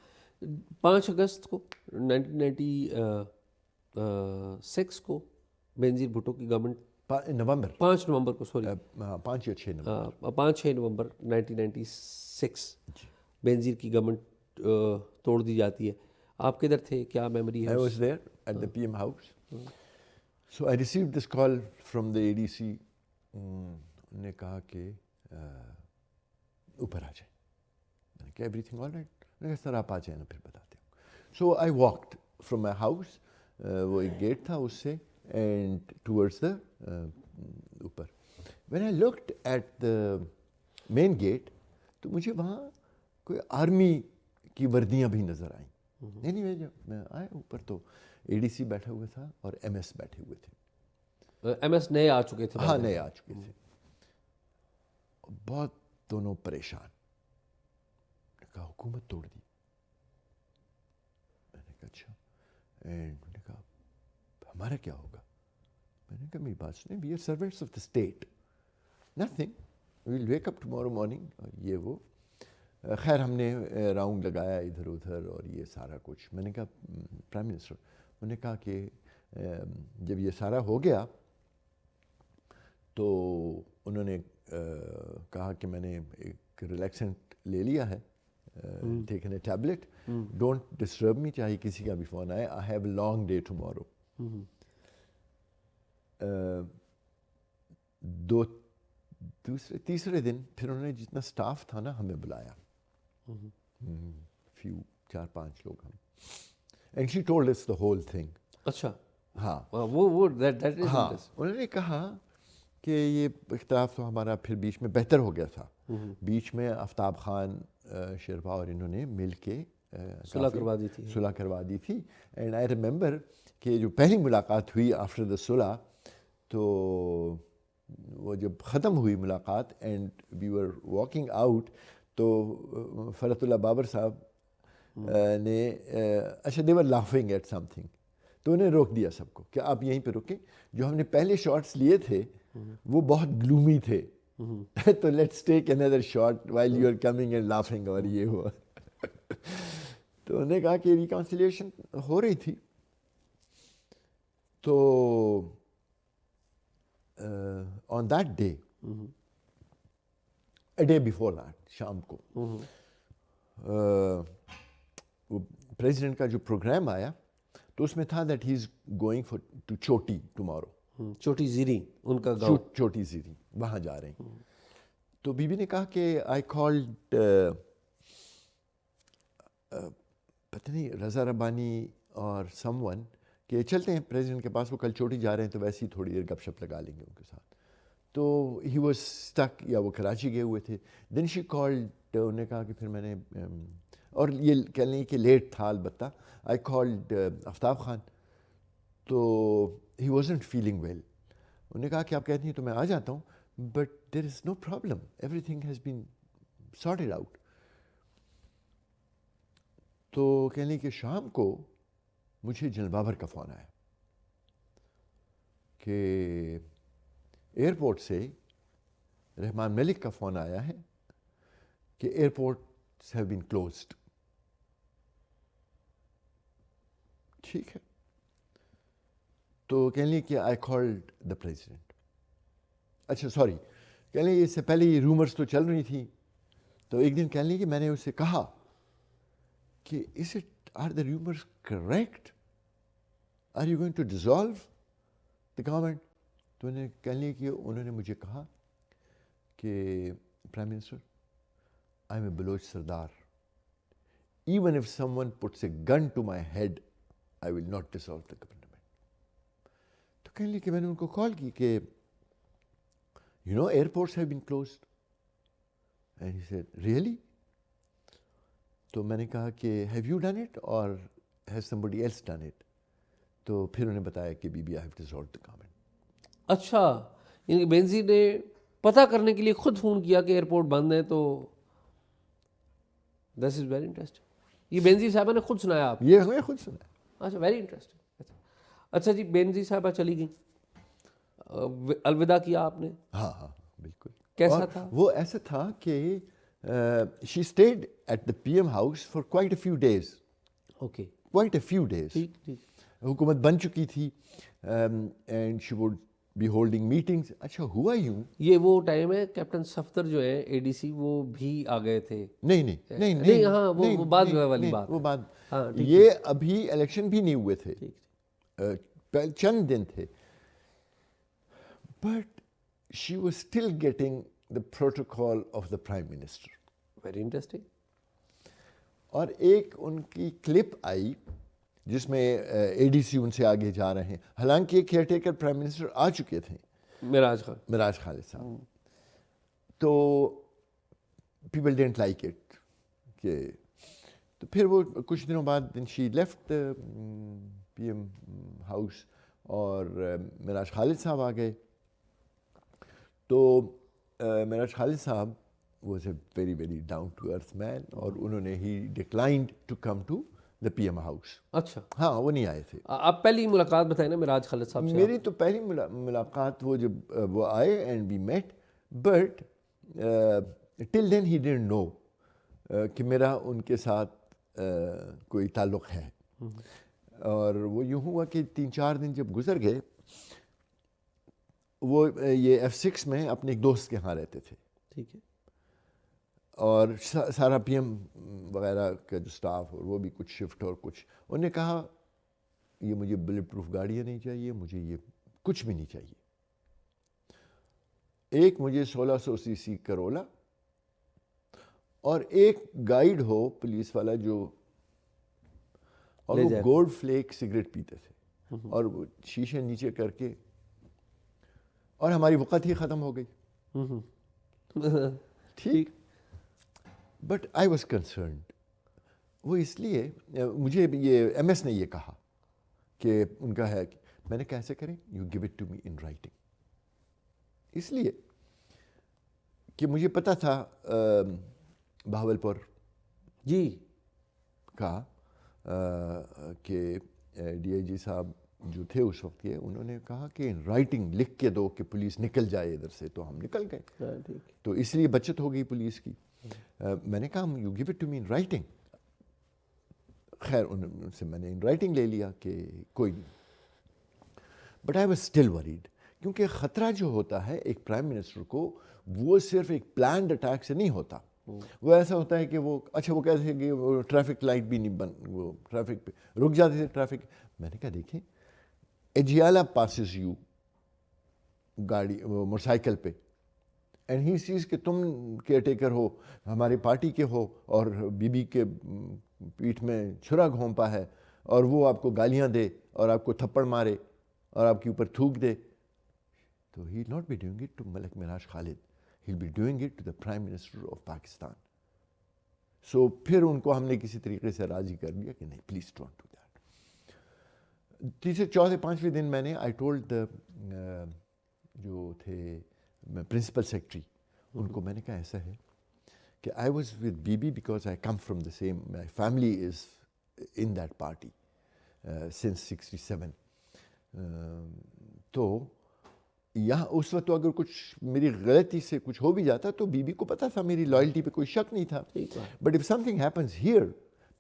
[SPEAKER 1] 5 اگست کو 1996 کو بینظیر بھٹو کی گورنمنٹ,
[SPEAKER 2] نومبر
[SPEAKER 1] 5 نومبر کو, سوری
[SPEAKER 2] 5 یا 6 نومبر,
[SPEAKER 1] 5-6 نومبر 1996 بینظیر کی گورنمنٹ توڑ دی جاتی ہے. آپ کدھر تھے, کیا میموری ہے؟
[SPEAKER 2] I was there at the PM house. So I received this call from the ADC. انہوں نے کہا کہ اوپر آ جائیں. میں نے کہا ایوری تھنگ آل رائٹ. میں نے کہا سر آپ آ جائیں نا پھر بتاتے ہوں. سو آئی واکڈ فرام مائی ہاؤس, وہ ایک گیٹ تھا اس سے, اینڈ ٹورڈز دا اوپر. When I looked at the main gate تو مجھے وہاں کوئی آرمی کی وردیاں بھی نظر آئیں. نہیں نہیں, جب میں آیا اوپر تو اے ڈی سی بیٹھا ہوا تھا اور ایم ایس بیٹھے ہوئے تھے.
[SPEAKER 1] ایم ایس نئے آ چکے تھے؟
[SPEAKER 2] ہاں نئے آ چکے تھے. بہت دونوں پریشان. نے کہا حکومت توڑ دی. میں نے کہا اچھا. اینڈ میں نے کہا ہمارا کیا ہوگا؟ میں نے کہا میری بات سنیں, we are servants of the state, nothing, we will wake up tomorrow morning. اور یہ وہ خیر ہم نے راؤنڈ لگایا ادھر ادھر اور یہ سارا کچھ. میں نے کہا پرائم منسٹر, انہوں نے کہا کہ جب یہ سارا ہو گیا تو انہوں نے کہا کہ میں نے ایک ریلیکسنٹ لے لیا ہے, taken a tablet, don't disturb me, چاہے کسی کا بھی فون آئے, I have a long day tomorrow. تیسرے دن پھر انہوں نے جتنا اسٹاف تھا نا ہمیں بلایا, فیو 4-5 لوگ ہم, and she told us the whole thing.
[SPEAKER 1] اچھا,
[SPEAKER 2] ہاں
[SPEAKER 1] وہ
[SPEAKER 2] ہاں, انہوں نے کہا کہ یہ اختلاف تو ہمارا پھر بیچ میں بہتر ہو گیا تھا. بیچ میں آفتاب خان, شیرپا اور انہوں نے مل کے
[SPEAKER 1] صلح کروا دی تھی.
[SPEAKER 2] صلح کروا دی تھی. اینڈ آئی ریمبر کہ جو پہلی ملاقات ہوئی آفٹر دا صلح, تو وہ جب ختم ہوئی ملاقات and we were walking out, تو فرحت اللہ بابر صاحب نے اچھا they were laughing at something, تو انہیں روک دیا سب کو کہ آپ یہیں پہ رکیں. جو ہم نے پہلے شاٹس لیے تھے وہ بہت گلومی تھے, تو let's take another shot while you are coming and laughing, اور یہ ہوا. تو انہوں نے کہا کہ ریکنسیلیشن ہو رہی تھی. تو آن that day, a day before that, شام کو وہ پریزیڈنٹ کا جو پروگرام آیا تو اس میں تھا that he is going for to چوٹی ٹمارو.
[SPEAKER 1] چھوٹی زیری ان کا گاؤں,
[SPEAKER 2] چھوٹی زیری, وہاں جا رہے ہیں. تو بی بی نے کہا کہ آئی کالڈ پتہ نہیں رضا ربانی اور سم ون کہ چلتے ہیں پریزیڈنٹ کے پاس, وہ کل چوٹی جا رہے ہیں تو ویسے ہی تھوڑی دیر گپ شپ لگا لیں گے ان کے ساتھ. تو ہی واز اسٹک, یا وہ کراچی گئے ہوئے تھے. دین شی کالڈ, انہوں نے کہا کہ پھر میں نے, اور یہ کہہ لیں کہ لیٹ تھا البتہ, آئی کالڈ آفتاب خان. تو ہی وازنٹ فیلنگ ویل. انہوں نے کہا کہ آپ کہتی ہیں تو میں آ جاتا ہوں, but there is no problem, every thing has been sorted out. تو کہہ لیں کہ شام کو مجھے جنرل بابر کا فون آیا کہ ایئرپورٹ سے رحمان ملک کا فون آیا ہے کہ ایئرپورٹس ہیو بین کلوزڈ. ٹھیک ہے, تو کہہ لیں کہ آئی کالڈ دا پریزیڈنٹ. اچھا سوری, کہہ لیں اس سے پہلے یہ رومرس تو چل رہی تھیں. تو ایک دن کہہ لیں کہ میں نے اس سے کہا کہ is it are the rumours correct, are you going to dissolve the government. تو انہیں کہہ لیں کہ انہوں نے مجھے کہا کہ prime minister, I am a Baloch Sardar, even if someone puts a gun to my head, I will not dissolve the government. تو کہنے لگے کہ میں نے ان کو کال کی کہ you know airports have been closed. And he said, really? تو میں نے کہا کہ have you done it or has somebody else done it? تو پھر انہیں بتایا کہ Bibi I have dissolved the government.
[SPEAKER 1] اچھا، یعنی بینزی نے پتہ کرنے کے لیے خود فون کیا کہ ایئرپورٹ بند ہے. تو دس از ویری انٹرسٹنگ. یہ بینزی صاحبہ نے خود سنایا آپ؟
[SPEAKER 2] یہ ہمیں خود سنا.
[SPEAKER 1] اچھا، ویری انٹرسٹنگ. اچھا جی، بینزی صاحبہ چلی گئیں، الوداع کیا آپ نے؟
[SPEAKER 2] ہاں ہاں بالکل.
[SPEAKER 1] کیسا تھا
[SPEAKER 2] وہ ایسا تھا کہ she stayed at the PM house for quite a few days.
[SPEAKER 1] Okay,
[SPEAKER 2] quite a few days.
[SPEAKER 1] ٹھیک ٹھیک.
[SPEAKER 2] حکومت بن چکی تھی and she would be holding meetings. اچھا ہوا یوں.
[SPEAKER 1] یہ وہ ٹائم ہے کیپٹن صفدر جو ہے اے ڈی سی وہ بھی آ گئے تھے؟
[SPEAKER 2] نہیں نہیں نہیں
[SPEAKER 1] نہیں، ہاں وہ بعد والی بات.
[SPEAKER 2] وہ بات
[SPEAKER 1] ہاں
[SPEAKER 2] یہ ابھی الیکشن بھی نہیں ہوئے تھے،
[SPEAKER 1] ٹھیک.
[SPEAKER 2] چند دن تھے. But she was still getting the protocol of the prime minister.
[SPEAKER 1] Very interesting.
[SPEAKER 2] اور ایک ان کی کلپ آئی جس میں اے ڈی سی ان سے آگے جا رہے ہیں، حالانکہ کیئر ٹیکر پرائم منسٹر آ چکے تھے، معراج خالد صاحب. تو پیپل ڈینٹ لائک اٹ کہ تو پھر وہ کچھ دنوں بعد she left P M house اور معراج خالد صاحب آ گئے. تو معراج خالد صاحب was a very very down to earth man اور انہوں نے he declined to come to the P M house.
[SPEAKER 1] اچھا،
[SPEAKER 2] ہاں وہ نہیں آئے تھے.
[SPEAKER 1] آپ پہلی ملاقات بتائیں نا معراج خالد صاحب سے.
[SPEAKER 2] میری تو پہلی ملاقات وہ جب وہ آئے and we met, but till then he didn't know کہ میرا ان کے ساتھ کوئی تعلق ہے. اور وہ یوں ہوا کہ 3-4 دن جب گزر گئے، وہ یہ F6 میں اپنے ایک دوست کے ہاں رہتے تھے.
[SPEAKER 1] ٹھیک ہے.
[SPEAKER 2] اور سارا پی ایم وغیرہ کا جو اسٹاف اور وہ بھی کچھ شفٹ اور کچھ، انہوں نے کہا یہ مجھے بلٹ پروف گاڑیاں نہیں چاہیے، مجھے یہ کچھ بھی نہیں چاہیے. ایک مجھے 1600 cc کرولا اور ایک گائیڈ ہو پولیس والا جو، اور وہ گولڈ فلیک سگریٹ پیتے تھے اور وہ شیشے نیچے کر کے، اور ہماری وقت ہی ختم ہو گئی. ٹھیک. But I was concerned. وہ اس لیے مجھے یہ ایم ایس نے یہ کہا کہ ان کا ہے، میں نے کیسے کریں، you give it to me in writing. اس لیے کہ مجھے پتہ تھا بہاولپور
[SPEAKER 1] جی
[SPEAKER 2] کا کہ ڈی آئی جی صاحب جو تھے اس وقت کے، انہوں نے کہا کہ رائٹنگ لکھ کے دو کہ پولیس نکل جائے ادھر سے. تو ہم نکل گئے. تو اس لیے بچت ہو گئی پولیس کی. میں نے کہا you give it to me in writing. خیر ان سے میں نے ان رائٹنگ لے لیا کہ کوئی نہیں. But I was still worried, کیونکہ خطرہ جو ہوتا ہے ایک پرائم منسٹر کو، وہ صرف ایک پلانڈ اٹیک سے نہیں ہوتا. وہ ایسا ہوتا ہے کہ وہ اچھا وہ کہتے ہیں کہ وہ ٹریفک لائٹ بھی نہیں وہ ٹریفک پہ رک جاتے تھے ٹریفک. میں نے کہا دیکھیں ایجیالا پاسز یو گاڑی موٹر سائیکل پہ، اینڈ ہی سیز کہ تم کیئر ٹیکر ہو، ہماری پارٹی کے ہو، اور بی بی کے پیٹھ میں چھرا گھونپا ہے، اور وہ آپ کو گالیاں دے اور آپ کو تھپڑ مارے اور آپ کے اوپر تھوک دے. تو he will not be doing it to Malik Meraj Khalid, he will be doing it to the prime minister of Pakistan. So پھر ان کو ہم نے کسی طریقے سے راضی کر دیا کہ نہیں پلیز ڈونٹ ڈو دیٹ. تیسرے چوتھے پانچویں دن میں نے آئی ٹولڈ جو تھے پرنسپل سیکرٹری، ان کو میں نے کہا ایسا ہے کہ I was with Bibi because I come from the same, my family is in that party since 67. تو یہاں اس وقت تو اگر کچھ میری غلطی سے کچھ ہو بھی جاتا تو بی بی کو پتہ تھا، میری لائلٹی پہ کوئی شک نہیں تھا. But if something happens here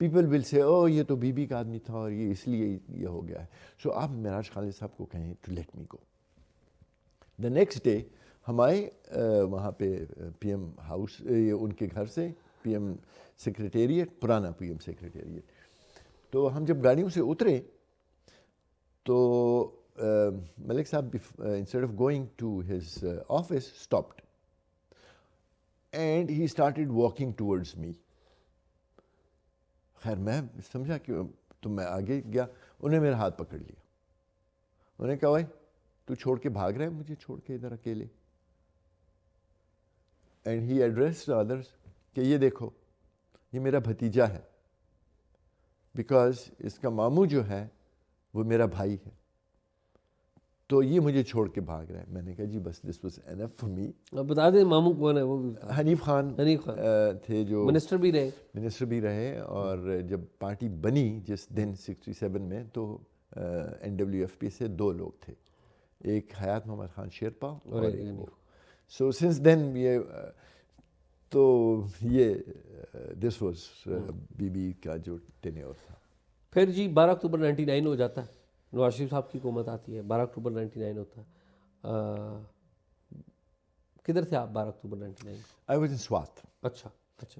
[SPEAKER 2] people will say oh یہ تو بی بی کا آدمی تھا اور یہ اس لیے یہ ہو گیا ہے. سو آپ معراج خالد صاحب کو کہیں to let me go. The next day ہم آئے وہاں پہ پی ایم ہاؤس، ان کے گھر سے پی ایم سیکریٹریٹ، پرانا پی ایم سیکریٹریٹ. تو ہم جب گاڑیوں سے اترے تو ملک صاحب instead of going to his office stopped and he started walking towards me. خیر میں سمجھا کہ تو میں آگے گیا, انہیں میرا ہاتھ پکڑ لیا, انہوں نے کہا بھائی تو چھوڑ کے بھاگ رہا ہے مجھے چھوڑ کے ادھر اکیلے. اینڈ ہی ایڈریسڈ ادرس کہ یہ دیکھو یہ میرا بھتیجا ہے, بیکاز اس کا ماموں جو ہے وہ میرا بھائی ہے, تو یہ مجھے چھوڑ کے بھاگ رہا ہے. میں نے کہا جی بس this was enough for me.
[SPEAKER 1] اب بتا دیں ماموں کون ہے؟ وہ
[SPEAKER 2] حنیف خان تھے جو
[SPEAKER 1] منسٹر بھی رہے,
[SPEAKER 2] اور جب پارٹی بنی جس دن 67 میں, تو NWFP سے 2 لوگ تھے, ایک حیات محمد خان شیرپا اور ایک وہ. سو سنس دین یہ تو یہ دس واز بی بی کا جو ٹینیور تھا.
[SPEAKER 1] پھر جی 12 اکتوبر 99 ہو جاتا ہے, نواز شریف صاحب کی حکومت آتی ہے, 12 اکتوبر 99 ہوتا ہے. کدھر تھے آپ 12 اکتوبر 99؟
[SPEAKER 2] I was in Swat.
[SPEAKER 1] اچھا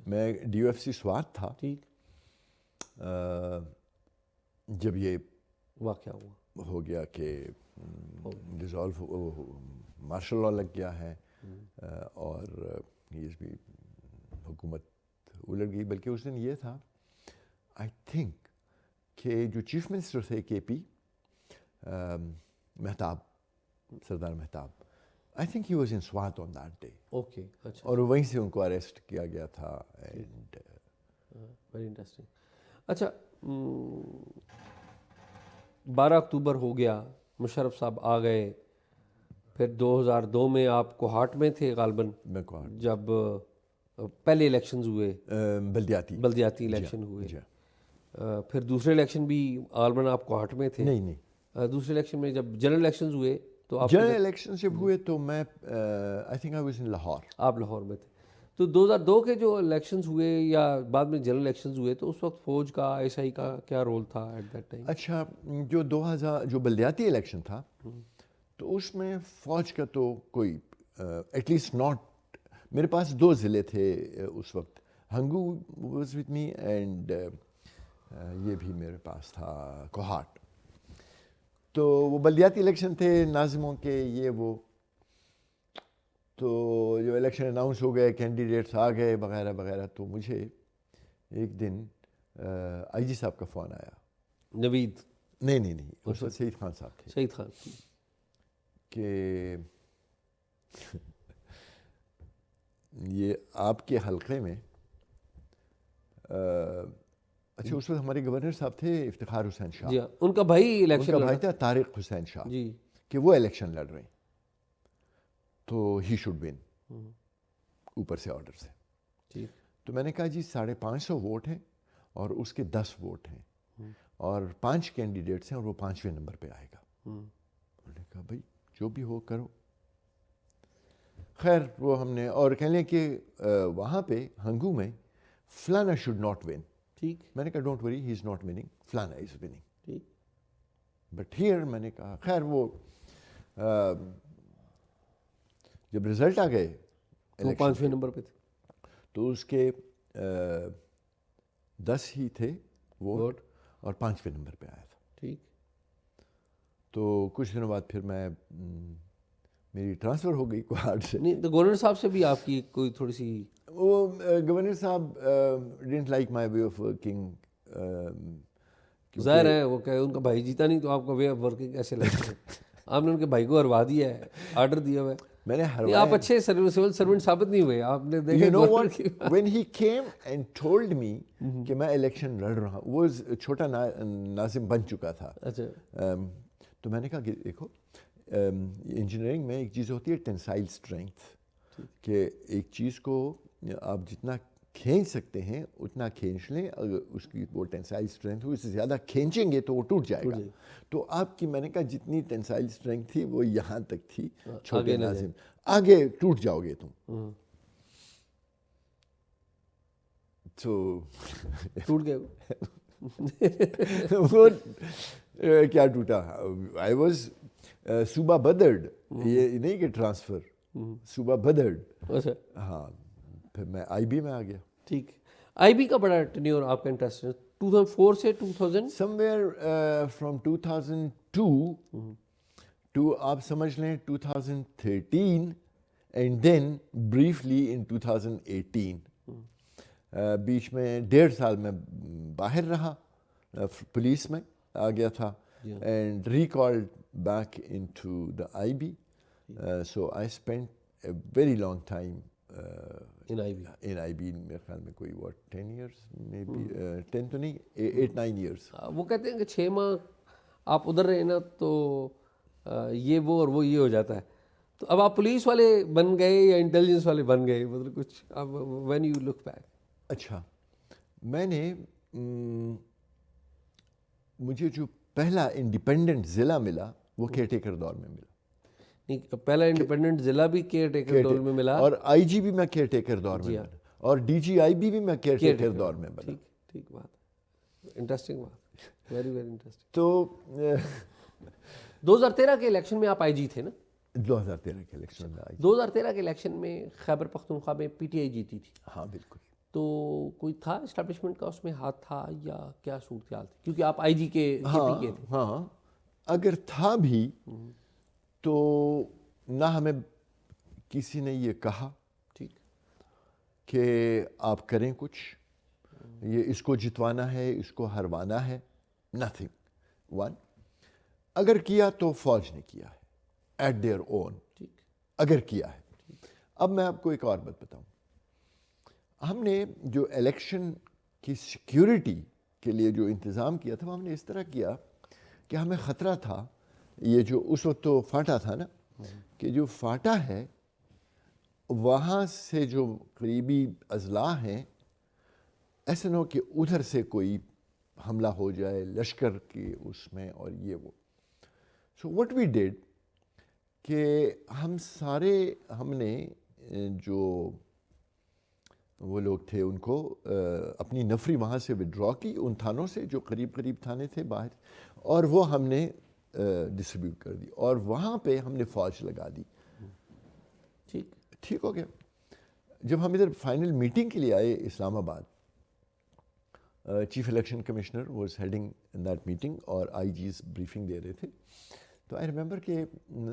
[SPEAKER 2] میں DUFC سوات تھا.
[SPEAKER 1] ٹھیک.
[SPEAKER 2] جب یہ
[SPEAKER 1] واقعہ
[SPEAKER 2] ہو گیا کہ ڈیزالو مارشل لا لگ گیا ہے اور یہ بھی حکومت الٹ گئی. بلکہ اس دن یہ تھا آئی تھنک کہ جو چیف منسٹر تھے KP Mehtab, Sardar Mehtab, I think he was in Swat on that day.
[SPEAKER 1] Okay اچھا.
[SPEAKER 2] اور وہیں سے ان کو اریسٹ کیا گیا تھا. And
[SPEAKER 1] very interesting. اچھا 12 اکتوبر ہو گیا, مشرف صاحب آ گئے, پھر 2002 میں آپ کوہاٹ میں تھے غالباً,
[SPEAKER 2] میں کوہاٹ
[SPEAKER 1] جب پہلے الیکشنز ہوئے, بلدیاتی الیکشن ہوئے. پھر دوسرے الیکشن بھی غالباً آپ کوہاٹ میں تھے.
[SPEAKER 2] نہیں
[SPEAKER 1] دوسرے الیکشن میں جب جنرل الیکشنز ہوئے تو آپ
[SPEAKER 2] جنرل الیکشن جب ہوئے تو میں I think I was in Lahore.
[SPEAKER 1] آپ لاہور میں تھے. تو 2002 کے جو الیکشنز ہوئے یا بعد میں جنرل الیکشنز ہوئے, تو اس وقت فوج کا ISI کا کیا رول تھا ایٹ دیٹ ٹائم؟
[SPEAKER 2] اچھا جو 2000 جو بلدیاتی الیکشن تھا تو اس میں فوج کا تو کوئی ایٹ لیسٹ ناٹ, میرے پاس 2 ضلع تھے اس وقت, Hangu was with me and یہ بھی میرے پاس تھا کوہاٹ. تو وہ بلدیاتی الیکشن تھے ناظموں کے یہ وہ, تو جو الیکشن اناؤنس ہو گئے, کینڈیڈیٹس آ گئے وغیرہ وغیرہ, تو مجھے ایک دن IG صاحب کا فون آیا.
[SPEAKER 1] نوید؟
[SPEAKER 2] نہیں اس وقت سعید خان صاحب تھے.
[SPEAKER 1] سعید خان
[SPEAKER 2] کہ یہ آپ کے حلقے میں اچھا اس وقت ہمارے گورنر صاحب تھے افتخار حسین شاہ.
[SPEAKER 1] جی ان کا بھائی الیکشن,
[SPEAKER 2] ان کا بھائی تھا طارق حسین شاہ,
[SPEAKER 1] جی,
[SPEAKER 2] کہ وہ الیکشن لڑ رہے ہیں, تو ہی شوڈ ون, اوپر سے آرڈر سے.
[SPEAKER 1] ٹھیک.
[SPEAKER 2] تو میں نے کہا جی 550 ووٹ ہیں اور اس کے 10 ووٹ ہیں اور 5 کینڈیڈیٹس ہیں اور وہ 5ویں نمبر پہ آئے گا. انہوں نے کہا بھائی جو بھی ہو کرو. خیر وہ ہم نے, اور کہہ لیں کہ وہاں پہ ہنگو میں فلانا شوڈ ناٹ ون.
[SPEAKER 1] ٹھیک.
[SPEAKER 2] میں نے کہا don't worry he is not winning, فلانا از وننگ.
[SPEAKER 1] ٹھیک.
[SPEAKER 2] بٹ ہیئر میں نے کہا خیر وہ جب رزلٹ آ گئے
[SPEAKER 1] 5ویں نمبر پہ تھے
[SPEAKER 2] تو اس کے 10 ہی تھے ووٹ اور 5ویں نمبر پہ آیا تھا.
[SPEAKER 1] ٹھیک.
[SPEAKER 2] تو کچھ دنوں بعد پھر میں میری ٹرانسفر ہو گئی کوہاٹ سے.
[SPEAKER 1] نہیں تو گورنر صاحب سے بھی آپ کی کوئی تھوڑی سی,
[SPEAKER 2] وہ گورنر صاحب didn't like my way of working.
[SPEAKER 1] ظاہر ہے وہ کہ ان کا بھائی جیتا نہیں تو آپ کا وے آف ورکنگ کیسے لگتا ہے؟ آپ نے ان کے بھائی کو ہروا دیا ہے, آرڈر دیا ہوا ہے.
[SPEAKER 2] میں نے
[SPEAKER 1] نہیں آپ اچھے سول سرونٹ ثابت نہیں ہوئے. آپ نے دیکھا
[SPEAKER 2] when he came and told me کہ میں الیکشن لڑ رہا ہوں, وہ چھوٹا ناظم بن چکا تھا.
[SPEAKER 1] اچھا.
[SPEAKER 2] تو میں نے کہا کہ دیکھو انجینئرنگ میں ایک چیز ہوتی ہے ٹینسائل اسٹرینتھ, کہ ایک چیز کو آپ جتنا کھینچ سکتے ہیں اتنا کھینچ لیں, اگر اس کی وہ ٹینسائل اسٹرینتھ ہو, اس سے زیادہ کھینچیں گے تو وہ ٹوٹ جائے گا. تو آپ کی, میں نے کہا جتنی ٹینسائل اسٹرینتھ تھی وہ یہاں تک تھی, چھوٹے ناظم, آگے ٹوٹ جاؤ گے تم. تو
[SPEAKER 1] ٹوٹ گئے
[SPEAKER 2] وہ کیا ٹوٹا, آئی واز صوبہ بدرڈ, یہ نہیں کہ ٹرانسفر, صوبہ بدرڈ.
[SPEAKER 1] اچھا.
[SPEAKER 2] ہاں پھر میں IB میں آ گیا.
[SPEAKER 1] ٹھیک. IB کا بڑا ٹینیور آپ کا انٹرسٹ ہے 2004 سے 2000
[SPEAKER 2] سم ویئر فرام 2002 ٹو آپ سمجھ لیں 2013 اینڈ دین بریفلی ان 2018. بیچ میں 1.5 سال میں باہر رہا, پولیس میں آ گیا تھا, and recalled back into the I B. So I spend a very long time
[SPEAKER 1] in I B.
[SPEAKER 2] میرے خیال میں کوئی 10 ایئرس, مے بی 10 تو نہیں, 8-9 ایئرس.
[SPEAKER 1] وہ کہتے ہیں کہ 6 ماہ آپ ادھر رہے نا تو یہ وہ اور وہ یہ ہو جاتا ہے. تو اب آپ پولیس والے بن گئے یا انٹیلیجنس والے بن گئے, مطلب کچھ اب وین یو لک بیک؟
[SPEAKER 2] اچھا, میں نے مجھے جو پہلا انڈیپینڈنٹ ضلع ملا وہ کیئر ٹیکر دور میں ملا.
[SPEAKER 1] پہلا انڈیپینڈنٹ ضلع بھی کیئر ٹیکر دور میں ملا,
[SPEAKER 2] اور آئی جی بھی میں کیئر ٹیکر دور میں ملا, اور ڈی جی آئی بی بھی میں کیئر ٹیکر دور میں ملا.
[SPEAKER 1] ٹھیک بات ہے, انٹرسٹنگ بات, ویری ویری انٹرسٹنگ.
[SPEAKER 2] تو
[SPEAKER 1] 2013 کے الیکشن میں آپ آئی جی تھے نا؟
[SPEAKER 2] 2013 کے الیکشن میں آئی.
[SPEAKER 1] 2013 کے الیکشن میں خیبر پختونخوا میں پی ٹی آئی جیتی تھی.
[SPEAKER 2] ہاں بالکل.
[SPEAKER 1] تو کوئی تھا اسٹیبلشمنٹ کا اس میں ہاتھ تھا یا کیا صورتحال تھی, کیونکہ آپ آئی جی کے پی کے تھے؟
[SPEAKER 2] ہاں, اگر تھا بھی تو نہ ہمیں کسی نے یہ کہا
[SPEAKER 1] ٹھیک
[SPEAKER 2] کہ آپ کریں کچھ, یہ اس کو جتوانا ہے, اس کو ہروانا ہے, نتھنگ. ون, اگر کیا تو فوج نے کیا ہے ایٹ دیئر اون, اگر کیا ہے. اب میں آپ کو ایک اور بات بتاؤں. ہم نے جو الیکشن کی سیکیورٹی کے لیے جو انتظام کیا تھا وہ ہم نے اس طرح کیا کہ ہمیں خطرہ تھا, یہ جو اس وقت تو فاٹا تھا نا, کہ جو فاٹا ہے وہاں سے جو قریبی اضلاع ہیں ایسا نہ ہو کہ ادھر سے کوئی حملہ ہو جائے لشکر کے اس میں اور یہ وہ. سو وٹ وی ڈیڈ کہ ہم نے جو وہ لوگ تھے ان کو اپنی نفری وہاں سے ودرا کی, ان تھانوں سے جو قریب تھانے تھے باہر, اور وہ ہم نے ڈسٹریبیوٹ کر دی, اور وہاں پہ ہم نے فوج لگا دی. ٹھیک ہو گیا. جب ہم ادھر فائنل میٹنگ کے لیے آئے اسلام آباد, chief election commissioner was heading in that meeting اور آئی جیز بریفنگ دے رہے تھے. تو آئی ریمبر کہ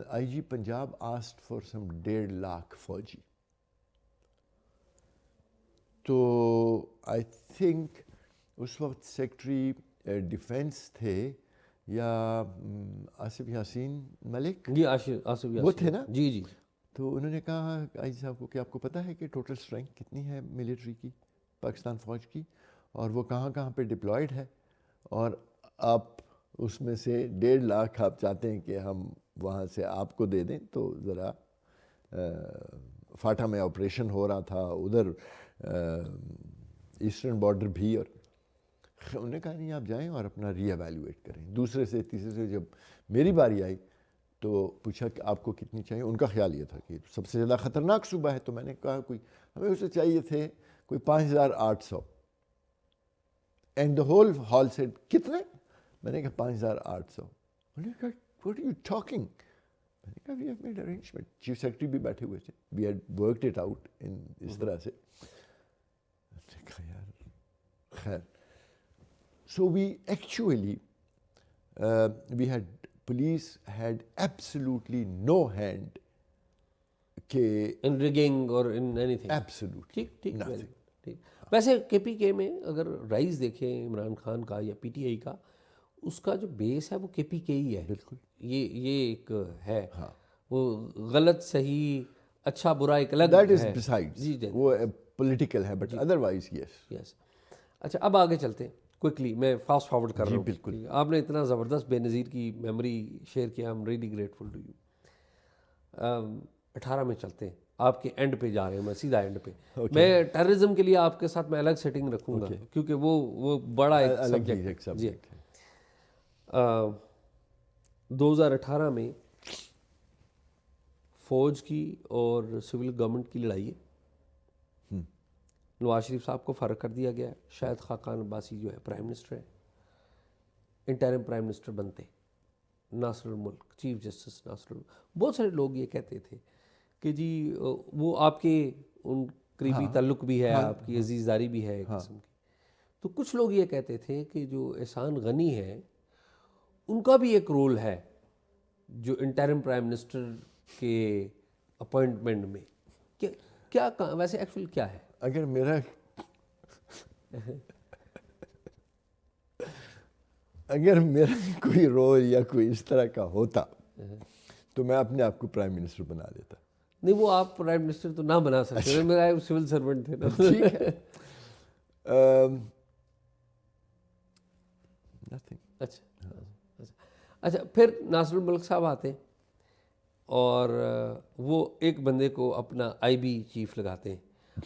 [SPEAKER 2] I G Punjab asked for some 1.5 lakh فوجی. تو آئی تھنک اس وقت سیکٹری ڈیفینس تھے یا آصف یاسین ملک,
[SPEAKER 1] جی آصف یاسین
[SPEAKER 2] وہ تھے نا.
[SPEAKER 1] جی.
[SPEAKER 2] تو انہوں نے کہا آئی جی صاحب کو کہ آپ کو پتہ ہے کہ ٹوٹل اسٹرینتھ کتنی ہے ملٹری کی, پاکستان فوج کی, اور وہ کہاں پہ ڈپلائڈ ہے, اور آپ اس میں سے 1.5 لاکھ آپ چاہتے ہیں کہ ہم وہاں سے آپ کو دے دیں. تو ذرا فاٹا میں آپریشن ہو رہا تھا, ادھر ایسٹرن بارڈر بھی, اور انہوں نے کہا نہیں آپ جائیں اور اپنا ری ایویلیویٹ کریں. دوسرے سے تیسرے سے جب میری باری آئی تو پوچھا کہ آپ کو کتنی چاہیے. ان کا خیال یہ تھا کہ سب سے زیادہ خطرناک صوبہ ہے, تو میں نے کہا ہمیں اسے چاہیے تھے کوئی 5,800. And the whole hall said کتنے؟ میں نے کہا 5,800. انہوں نے کہا واٹ آر یو ٹاکنگ؟ میں نے کہا we have made arrangement. Chief secretary بھی بیٹھے ہوئے تھے, we had worked it out in اس طرح سے. میں نے کہا یار خیر. So we actually we had police had absolutely no hand کہ
[SPEAKER 1] in rigging or in anything.
[SPEAKER 2] absolutely nothing.
[SPEAKER 1] ٹھیک. ویسے کے پی کے میں اگر رائز دیکھیں عمران خان کا یا پی ٹی آئی کا, اس کا جو بیس ہے وہ کے پی کے ہی ہے.
[SPEAKER 2] بالکل
[SPEAKER 1] یہ ایک ہے, وہ غلط صحیح اچھا برا ایک الگ
[SPEAKER 2] that is
[SPEAKER 1] ہے.
[SPEAKER 2] besides
[SPEAKER 1] جی
[SPEAKER 2] وہ پولیٹیکل ہے, بٹ ادروائز یس.
[SPEAKER 1] اچھا اب آگے چلتے ہیں کوئکلی, میں فاسٹ فارورڈ کر رہا ہوں.
[SPEAKER 2] بالکل.
[SPEAKER 1] آپ نے اتنا زبردست بے نظیر کی میموری شیئر کیا, I'm really grateful to you. 18 میں چلتے ہیں, آپ کے اینڈ پہ جا رہے ہیں, میں سیدھا اینڈ پہ. میں ٹیررزم کے لیے آپ کے ساتھ میں الگ سیٹنگ رکھوں گا کیونکہ وہ بڑا ایک سبجیکٹ ہے. 2018 میں فوج کی اور سول گورنمنٹ کی لڑائی ہے. نواز شریف صاحب کو فرق کر دیا گیا ہے. شاہد خاقان عباسی جو ہے پرائم منسٹر ہے, انٹرم پرائم منسٹر بنتے. ناصر الملک چیف جسٹس ناصر الملک. بہت سارے لوگ یہ کہتے تھے کہ جی وہ آپ کے ان قریبی تعلق بھی ہے, آپ کی عزیزداری بھی ہے ایک قسم کی. تو کچھ لوگ یہ کہتے تھے کہ جو احسان غنی ہے ان کا بھی ایک رول ہے جو انٹرم پرائم منسٹر کے اپوائنٹمنٹ میں. کیا ویسے ایکچوئل کیا ہے؟
[SPEAKER 2] اگر میرا اگر میرا کوئی رول یا کوئی اس طرح کا ہوتا تو میں اپنے آپ کو پرائم منسٹر بنا لیتا.
[SPEAKER 1] نہیں وہ آپ پرائم منسٹر تو نہ بنا سکتے, میرا سول سرونٹ تھے نا.
[SPEAKER 2] ٹھیک ہے.
[SPEAKER 1] اچھا پھر ناصر الملک صاحب آتے اور وہ ایک بندے کو اپنا آئی بی چیف لگاتے ہیں.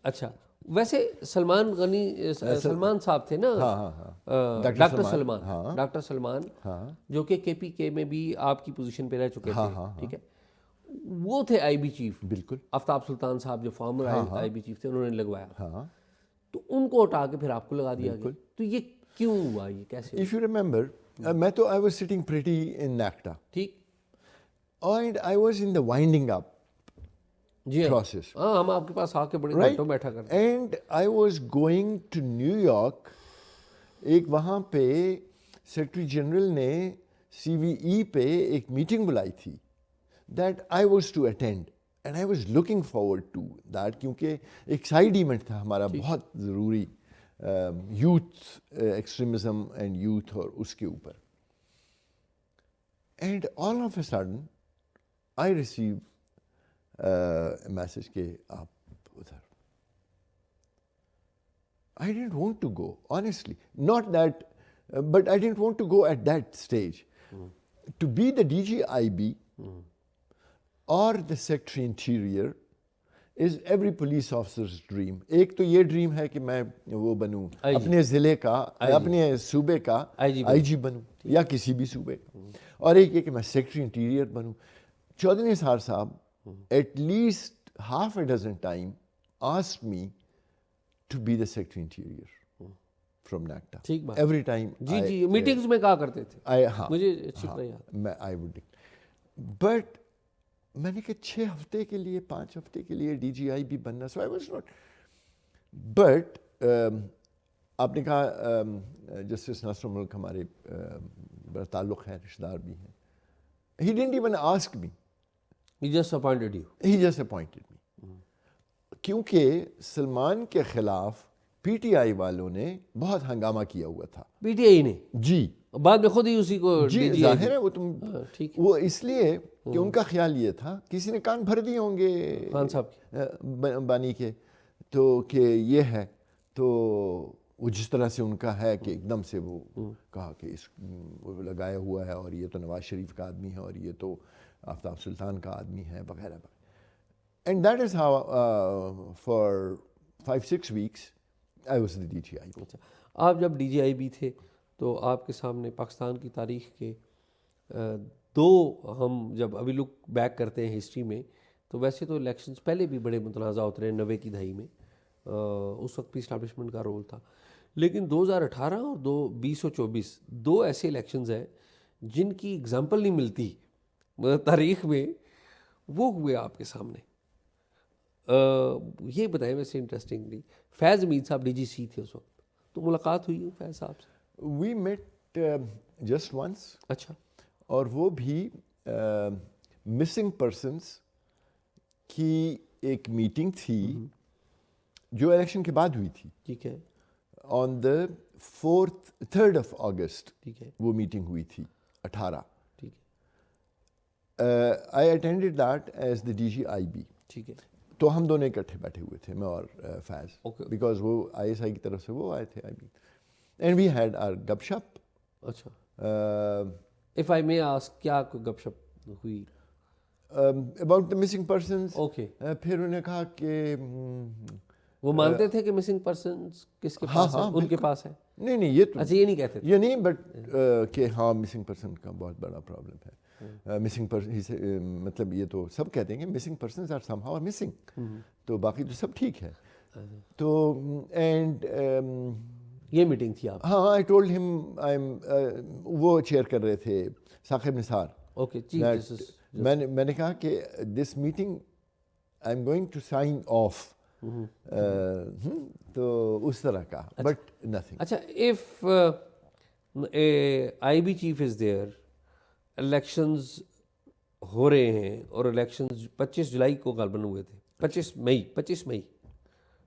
[SPEAKER 1] اچھا ویسے سلمان صاحب تھے نا, ڈاکٹر سلمان جو کہ کے پی کے میں بھی آپ کی پوزیشن پہ رہ چکے تھے, ٹھیک ہے, وہ تھے آئی بی چیف.
[SPEAKER 2] بالکل.
[SPEAKER 1] آفتاب سلطان صاحب جو فارمر آئی بی چیف تھے انہوں نے لگوایا, تو ان کو ہٹا کے پھر آپ کو لگا دیا گیا. تو یہ کیوں ہوا, یہ کیسے؟
[SPEAKER 2] If you remember, میں تو I was sitting pretty in NACTA.
[SPEAKER 1] ٹھیک.
[SPEAKER 2] And I was in the winding up process.
[SPEAKER 1] ہاں ہم آپ کے پاس آ کے بڑے گھنٹوں بیٹھا کرتے.
[SPEAKER 2] And I was going to New York. ایک وہاں پہ سیکرٹری جنرل نے CVE پہ ایک میٹنگ بلائی تھی that I was to attend. And I was looking forward to that کیونکہ ایک سائیڈ ایونٹ تھا ہمارا بہت ضروری, یوتھ ایکسٹریمزم اینڈ یوتھ, اور اس کے اوپر. And all of a sudden I receive message کہ آپ ادھر. I didn't want to go, honestly. Not that, but I didn't want to go at that stage. To be the DGIB or the Secretary Interior is every police officer's dream. ایک تو یہ dream ہے کہ میں وہ بنوں اپنے ضلع کا, اپنے صوبے کا آئی جی بنوں یا کسی بھی صوبے کا, اور ایک یہ کہ میں سیکرٹری انٹیریئر بنوں. چودھری نثار صاحب at least half a dozen time asked me to be the Secretary Interior from NACTA.
[SPEAKER 1] ٹھیک بات.
[SPEAKER 2] Every time.
[SPEAKER 1] جی میٹنگز میں کہا کرتے تھے.
[SPEAKER 2] ہاں
[SPEAKER 1] مجھے اچھی طرح یاد.
[SPEAKER 2] میں I would. But میں نے کہا 6 ہفتے کے لیے 5 ہفتے کے لیے ڈی جی آئی بھی بننا. So I was not. But آپ نے کہا جسٹس ناصر الملک ہمارے بڑا تعلق ہے, رشتہ دار بھی ہیں. He didn't even ask me.
[SPEAKER 1] He just appointed you.
[SPEAKER 2] He just appointed me. کیونکہ سلمان کے خلاف پی ٹی آئی والوں نے بہت ہنگامہ کیا ہوا تھا.
[SPEAKER 1] پی ٹی آئی نے
[SPEAKER 2] جی
[SPEAKER 1] بعد میں خود ہی اسی کو
[SPEAKER 2] جی ظاہر ہے وہ تم
[SPEAKER 1] ٹھیک
[SPEAKER 2] وہ اس لیے کہ ان کا خیال یہ تھا کسی نے کان بھر دیے ہوں گے
[SPEAKER 1] خان صاحب
[SPEAKER 2] بانی کے, تو کہ یہ ہے, تو وہ جس طرح سے ان کا ہے کہ ایک دم سے وہ کہا کہ اس وہ لگایا ہوا ہے, اور یہ تو نواز شریف کا آدمی ہے, اور یہ تو آفتاب سلطان کا آدمی ہے, وغیرہ وغیرہ. And that is how for 5-6 weeks I was the DGI.
[SPEAKER 1] آپ جب ڈی جی آئی بی تھے تو آپ کے سامنے پاکستان کی تاریخ کے دو, ہم جب ابھی لک بیک کرتے ہیں ہسٹری میں, تو ویسے تو الیکشنز پہلے بھی بڑے متنازع ہوتے رہے 90 کی دہائی میں, اس وقت بھی اسٹیبلشمنٹ کا رول تھا. لیکن 2018 اور 2024 دو ایسے الیکشنز ہیں جن کی اگزامپل نہیں ملتی تاریخ میں, وہ ہوئے آپ کے سامنے. یہ بتائیں ویسے انٹرسٹنگلی, فیض امید صاحب ڈی جی سی تھے اس وقت, تو ملاقات ہوئی فیض صاحب سے؟
[SPEAKER 2] We met just once.
[SPEAKER 1] اچھا.
[SPEAKER 2] اور وہ بھی مسنگ پرسنس کی ایک میٹنگ تھی جو الیکشن کے بعد ہوئی تھی.
[SPEAKER 1] ٹھیک ہے.
[SPEAKER 2] آن دا 3rd of August
[SPEAKER 1] ٹھیک ہے.
[SPEAKER 2] وہ میٹنگ ہوئی تھی 18.
[SPEAKER 1] ٹھیک ہے.
[SPEAKER 2] I attended that as the DGIB.
[SPEAKER 1] ٹھیک ہے.
[SPEAKER 2] تو ہم دونوں اکٹھے بیٹھے ہوئے تھے, میں اور فیض, بیکاز وہ ISI کی طرف سے وہ آئے تھے and we had our گپ شپ.
[SPEAKER 1] اچھا. if I may ask, کیا گپ شپ ہوئی؟
[SPEAKER 2] about the missing persons.
[SPEAKER 1] Okay.
[SPEAKER 2] پھر انہوں نے کہا کہ
[SPEAKER 1] وہ مانتے تھے کہ مسنگ پرسنز کس کے پاس ہے؟ ان کے پاس ہے؟
[SPEAKER 2] نہیں یہ تو
[SPEAKER 1] اچھا یہ نہیں کہتے تھے.
[SPEAKER 2] یہ نہیں, بٹ کہ ہاں مسنگ پرسن کا بہت بڑا پرابلم ہے. مسنگ پرسن مطلب یہ تو سب کہتے ہیں کہ missing persons are somehow missing, تو باقی تو سب ٹھیک ہے. تو اینڈ
[SPEAKER 1] یہ میٹنگ تھی آپ؟
[SPEAKER 2] ہاں, آئی ٹولڈ ہم, وہ چیئر کر رہے تھے ثاقب نثار.
[SPEAKER 1] اوکے.
[SPEAKER 2] میں نے کہا کہ this meeting I am going to sign off, تو اس طرح کا, بٹ نتھنگ.
[SPEAKER 1] اچھا. if I be chief is there, elections ہو رہے ہیں, اور الیکشنز 25 جولائی کو غالباً ہوئے تھے, 25 مئی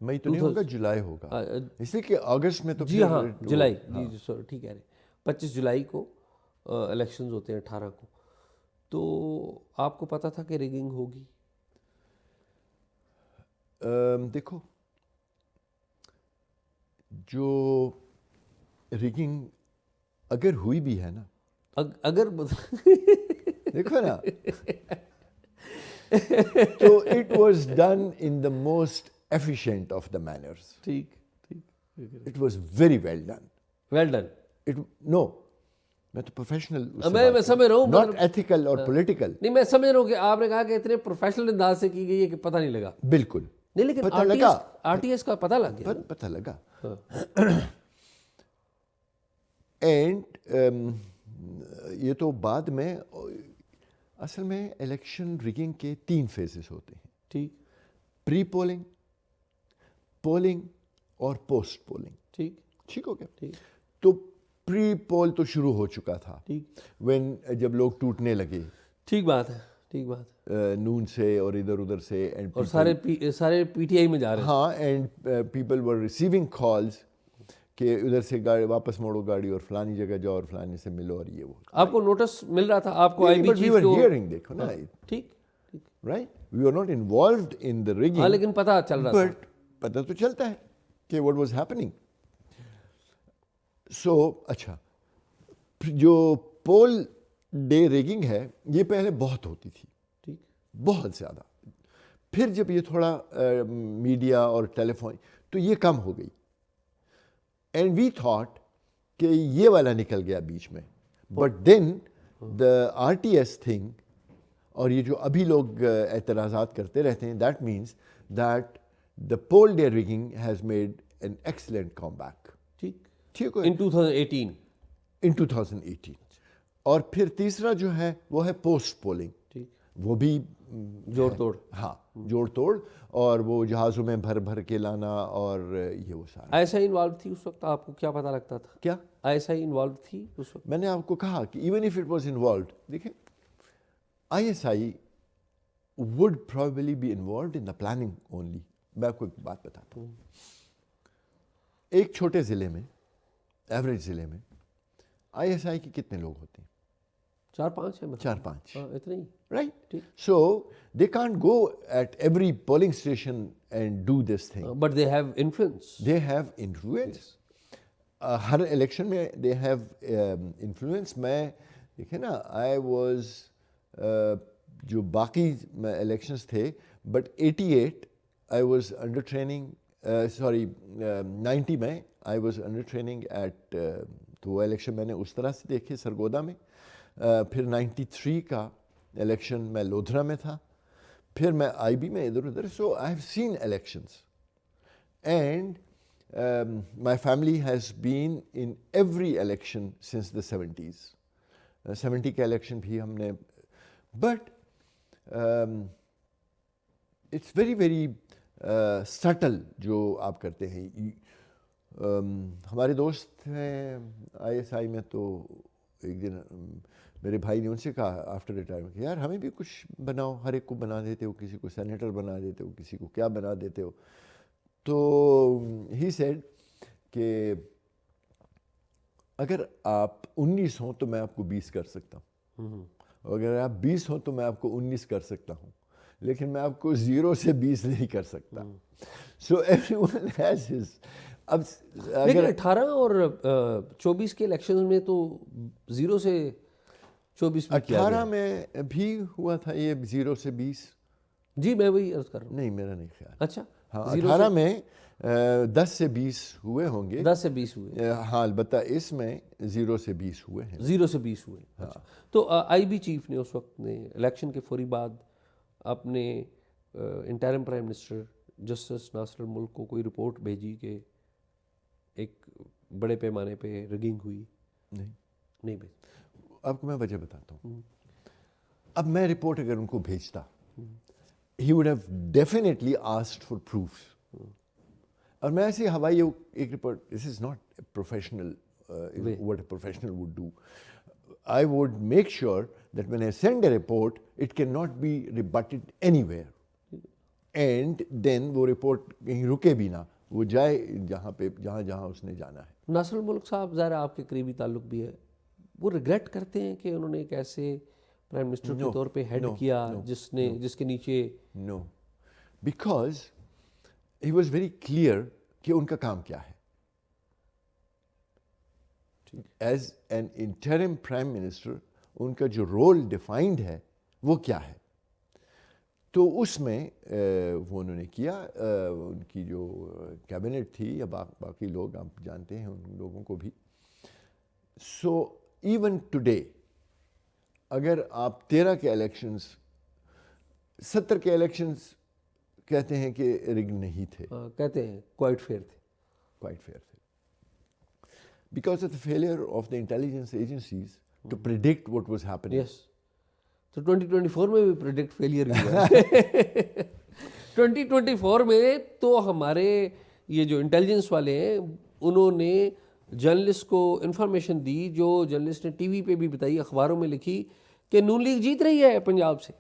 [SPEAKER 2] مئی تو نہیں ہوگا، جولائی ہوگا، اس لیے کہ اگست میں تو
[SPEAKER 1] جی ہاں جولائی، جی سر ٹھیک کہہ رہے ہیں، 25 جولائی کو الیکشنز ہوتے ہیں 18 کو. تو آپ کو پتہ تھا کہ ریگنگ ہوگی؟
[SPEAKER 2] دیکھو جو ریگنگ اگر ہوئی بھی ہے نا،
[SPEAKER 1] اگر
[SPEAKER 2] دیکھو نا تو it was done in the most efficient of the manners.
[SPEAKER 1] ٹھیک
[SPEAKER 2] it was very well done.
[SPEAKER 1] Well done.
[SPEAKER 2] No میں تو پروفیشنل،
[SPEAKER 1] میں سمجھ رہا ہوں،
[SPEAKER 2] ناٹ ایتھیکل اور پولیٹیکل.
[SPEAKER 1] نہیں میں سمجھ رہا ہوں کہ آپ نے کہا کہ اتنے پروفیشنل انداز سے کی گئی ہے کہ پتہ نہیں لگا.
[SPEAKER 2] بالکل
[SPEAKER 1] نہیں لیکن
[SPEAKER 2] پتہ لگا،
[SPEAKER 1] آر ٹی ایس کا پتہ لگ گیا.
[SPEAKER 2] پتہ لگا. اینڈ یہ تو بعد میں، اصل میں الیکشن ریگنگ کے 3 فیزز ہوتے ہیں.
[SPEAKER 1] ٹھیک.
[SPEAKER 2] پری پولنگ، پولنگ اور پوسٹ پولنگ. ٹھیک ہو گیا.
[SPEAKER 1] ٹھیک.
[SPEAKER 2] تو پری پول تو شروع ہو چکا تھا
[SPEAKER 1] ٹھیک.
[SPEAKER 2] جب لوگ ٹوٹنے لگے.
[SPEAKER 1] ٹھیک بات ہے، ٹھیک بات.
[SPEAKER 2] نون سے اور ادھر ادھر سے،
[SPEAKER 1] اور سارے پی ٹی آئی میں جا رہے ہیں.
[SPEAKER 2] ہاں، and people were receiving calls کہ ادھر سے گاڑی واپس موڑو گاڑی اور فلانی جگہ جاؤ اور فلانی سے ملو اور یہ وہ.
[SPEAKER 1] آپ کو نوٹس مل رہا تھا؟ آپ کو آئی بی چیف کو؟
[SPEAKER 2] دیکھو نا،
[SPEAKER 1] ٹھیک
[SPEAKER 2] right, we are not involved in the rigging.
[SPEAKER 1] ہاں لیکن پتہ چل رہا تھا.
[SPEAKER 2] بٹ پتہ تو چلتا ہے کہ واٹ واز ہیپننگ. سو اچھا، جو پول ڈے ریگنگ ہے یہ پہلے بہت ہوتی تھی.
[SPEAKER 1] ٹھیک.
[SPEAKER 2] بہت زیادہ. پھر جب یہ تھوڑا میڈیا اور ٹیلی فون تو یہ کم ہو گئی. اینڈ وی تھاٹ کہ یہ والا نکل گیا بیچ میں. But then the R T S thing اور یہ جو ابھی لوگ اعتراضات کرتے رہتے ہیں، that means that the poll day rigging has made an excellent comeback. ٹھیک ہے،
[SPEAKER 1] ان 2018.
[SPEAKER 2] ان 2018. اور پھر تیسرا جو ہے وہ ہے پوسٹ پولنگ.
[SPEAKER 1] ٹھیک.
[SPEAKER 2] وہ بھی
[SPEAKER 1] جوڑ توڑ.
[SPEAKER 2] ہاں، جوڑ توڑ، اور وہ جہازوں میں بھر بھر کے لانا اور یہ وہ سارا.
[SPEAKER 1] آئی ایس آئی انوالو تھی اس وقت؟ آپ کو کیا پتہ لگتا تھا؟
[SPEAKER 2] کیا
[SPEAKER 1] آئی ایس آئی انوالو تھی اس وقت؟
[SPEAKER 2] میں نے آپ کو کہا کہ even if it was involved, دیکھیں I S I would probably be involved in the planning only. میں آپ کو ایک بات بتاتا ہوں. ایک چھوٹے ضلع میں، ایوریج ضلع میں آئی ایس آئی کے کتنے لوگ ہوتے ہیں؟
[SPEAKER 1] 4-5 ہیں.
[SPEAKER 2] 4-5.
[SPEAKER 1] اتنے ہی.
[SPEAKER 2] Right? So they can't go at every polling station and do this thing.
[SPEAKER 1] But they have influence.
[SPEAKER 2] They have influence. Hare election میں they have influence. میں دیکھیں نا، I was جو باقی الیکشنز تھے، but 88 I was under training, 90 میں I was under training at تو وہ الیکشن میں نے اس طرح سے دیکھے سرگودا میں. پھر 93 کا الیکشن میں لودھرا میں تھا. پھر میں آئی بی میں ادھر ادھر. So I have seen elections and my family has been in every election since the 70s. 70 کا الیکشن بھی ہم نے. But it's very very subtle جو آپ کرتے ہیں. ہمارے دوست ہیں آئی ایس آئی میں، تو ایک دن میرے بھائی نے ان سے کہا آفٹر ریٹائرمنٹ کہ یار ہمیں بھی کچھ بناؤ. ہر ایک کو بنا دیتے ہو، کسی کو سینیٹر بنا دیتے ہو، کسی کو کیا بنا دیتے ہو. تو ہی سیڈ کہ اگر آپ 19 ہوں تو میں آپ کو 20 کر سکتا ہوں، اگر آپ 20 ہوں تو میں آپ کو 19 کر سکتا ہوں، لیکن میں آپ کو 0 سے 20 نہیں کر سکتا. So every one has his. اب
[SPEAKER 1] لیکن 18 اور 24 کے الیکشن میں تو 0 سے 24 میں
[SPEAKER 2] 18 میں بھی ہوا تھا یہ 0 سے 20.
[SPEAKER 1] جی میں وہی عرض کر رہا ہوں.
[SPEAKER 2] نہیں، میرا نہیں خیال.
[SPEAKER 1] اچھا،
[SPEAKER 2] ہاں 18 میں 10 سے 20 ہوئے ہوں گے.
[SPEAKER 1] 10 سے 20 ہوئے.
[SPEAKER 2] ہاں، البتہ اس میں 0 سے 20 ہوئے ہیں.
[SPEAKER 1] 0 سے 20 ہوئے. تو آئی بی چیف نے اس وقت نے الیکشن کے فوری بعد اپنے انٹرم پرائم منسٹر جسٹس ناصر الملک کو کوئی رپورٹ بھیجی کہ ایک بڑے پیمانے پہ ریگنگ ہوئی؟ نہیں بھیجی.
[SPEAKER 2] آپ کو میں وجہ بتاتا ہوں. اب میں رپورٹ اگر ان کو بھیجتا، he would have definitely asked for proof. اور میں ایسے ہوائی ایک report, this is not professional what a professional would do. I would make sure that when I send a report, it cannot be rebutted anywhere. And then وہ report کہیں رکے بھی نہ, وہ جائے جہاں پہ جہاں اس نے جانا ہے.
[SPEAKER 1] ناصر الملک صاحب ظاہر آپ کے قریبی تعلق بھی ہے, وہ ریگریٹ کرتے ہیں کہ انہوں نے ایک ایسے پرائم منسٹر کے طور پہ ہیڈ کیا جس کے نیچے
[SPEAKER 2] no, because he was very clear کہ ان کا کام کیا ہے. As an interim prime minister ان کا جو رول ڈیفائنڈ ہے وہ کیا ہے, تو اس میں وہ انہوں نے کیا. ان کی جو کیبنٹ تھی یا باقی لوگ آپ جانتے ہیں ان لوگوں کو بھی. سو ایون ٹوڈے اگر آپ 13 کے الیکشنز 70 کے الیکشنز کہتے ہیں کہ رگ نہیں تھے,
[SPEAKER 1] کہتے ہیں کوائٹ فیئر تھے,
[SPEAKER 2] quite fair تھے, because of the failure of the intelligence agencies to predict what was happening.
[SPEAKER 1] یس, تو 2024 میں بھی پریڈکٹ فیلئر ہوا ہے. 2024 میں تو ہمارے یہ جو انٹیلیجنس والے ہیں انہوں نے جرنلسٹ کو انفارمیشن دی, جو جرنلسٹ نے ٹی وی پہ بھی بتائی, اخباروں میں لکھی کہ نون لیگ جیت رہی ہے پنجاب سے.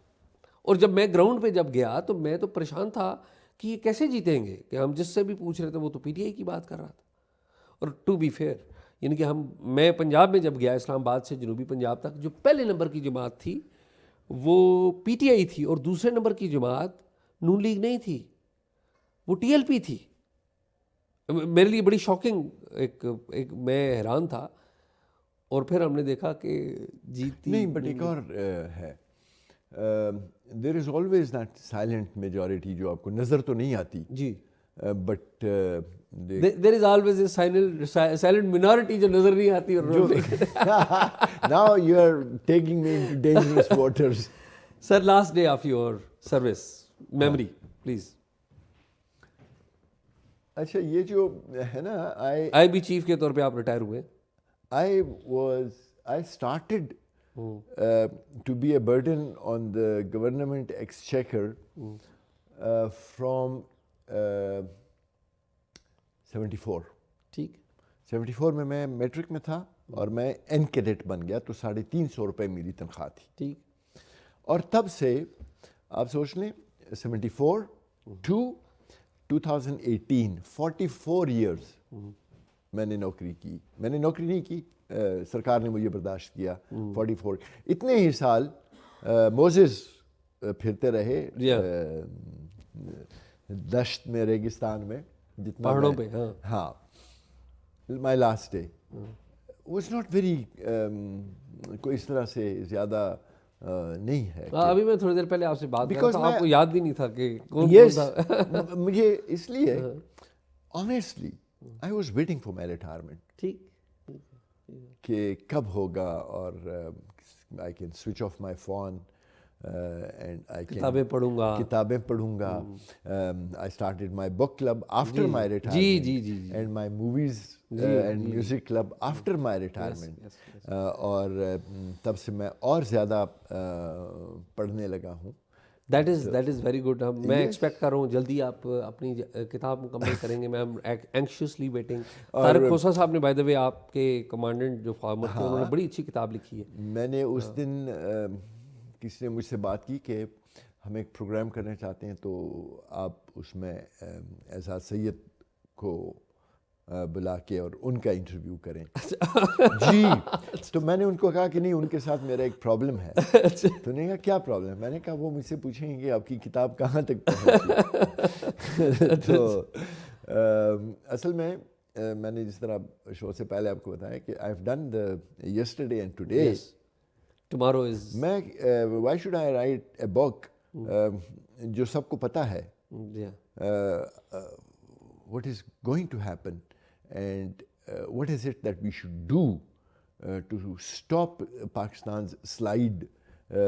[SPEAKER 1] اور جب میں گراؤنڈ پہ جب گیا تو میں تو پریشان تھا کہ یہ کیسے جیتیں گے, کہ ہم جس سے بھی پوچھ رہے تھے وہ تو پی ٹی آئی کی بات کر رہا تھا. اور ٹو بی فیئر یعنی کہ میں پنجاب میں جب گیا اسلام آباد سے جنوبی پنجاب تک, جو پہلے نمبر کی جماعت تھی وہ پی ٹی آئی تھی, اور دوسرے نمبر کی جماعت نون لیگ نہیں تھی, وہ ٹی ایل پی تھی. میرے لیے بڑی شاکنگ ایک میں حیران تھا. اور پھر ہم نے دیکھا کہ جیتی
[SPEAKER 2] نہیں, بٹ ایک اور ہے, there is always that silent majority جو آپ کو نظر تو نہیں آتی,
[SPEAKER 1] جی,
[SPEAKER 2] but
[SPEAKER 1] there is always a silent minority جو نظر نہیں آتی. اور
[SPEAKER 2] now you are taking me into dangerous waters.
[SPEAKER 1] Sir, last day of your service memory please.
[SPEAKER 2] اچھا, یہ جو ہے نا,
[SPEAKER 1] آئی بی چیف کے طور پہ آپ ریٹائر ہوئے.
[SPEAKER 2] I started to be a burden on the government exchequer from 74.
[SPEAKER 1] ٹھیک,
[SPEAKER 2] 74 میں میٹرک میں تھا اور میں این کیڈٹ بن گیا, تو 350 روپے میری تنخواہ تھی.
[SPEAKER 1] ٹھیک,
[SPEAKER 2] اور تب سے آپ سوچ لیں 74 to 2018 44 ایئرس میں نے نوکری کی. میں نے نوکری نہیں کی, سرکار نے مجھے برداشت کیا. 44 اتنے ہی سال موزز پھرتے رہے دشت میں, ریگستان میں, جتنا
[SPEAKER 1] پہاڑوں پہ.
[SPEAKER 2] ہاں, my last day was not very, کوئی اس طرح سے زیادہ نہیں ہے.
[SPEAKER 1] ابھی میں تھوڑی دیر پہلے آپ سے بات کر رہا تھا, آپ کو یاد بھی نہیں تھا کہ
[SPEAKER 2] یس, مجھے اس لیے honestly I was waiting for my retirement.
[SPEAKER 1] ٹھیک,
[SPEAKER 2] کہ کب ہوگا, اور I can switch off my phone and I can کتابیں پڑھوں گا. I started my book club after my retirement and my movies and music club after my retirement. اور تب سے میں اور زیادہ پڑھنے لگا ہوں.
[SPEAKER 1] That is very good. میں ایکسپیکٹ کر رہا ہوں جلدی آپ اپنی کتاب مکمل کریں گے. میں اینکشیسلی ویٹنگ. طارق کھوسہ صاحب نے بائی دا وے آپ کے کمانڈنٹ جو فارمر تھے, انہوں نے بڑی اچھی کتاب لکھی ہے.
[SPEAKER 2] میں نے اس دن کسی نے مجھ سے بات کی کہ ہم ایک پروگرام کرنا چاہتے ہیں, تو آپ اس میں اعزاز سید کو بلا کے اور ان کا انٹرویو کریں. جی, تو میں نے ان کو کہا کہ نہیں, ان کے ساتھ میرا ایک پرابلم ہے. تو نے کہا کیا پرابلم ہے؟ میں نے کہا وہ مجھ سے پوچھیں گے کہ آپ کی کتاب کہاں تک پہنچی. تو اصل میں میں نے جس طرح شو سے پہلے آپ کو بتایا کہ I have done the yesterday and today,
[SPEAKER 1] tomorrow is,
[SPEAKER 2] میں why should I write a book جو سب کو پتہ ہے what is going to happen and what is it that we should do to stop Pakistan's slide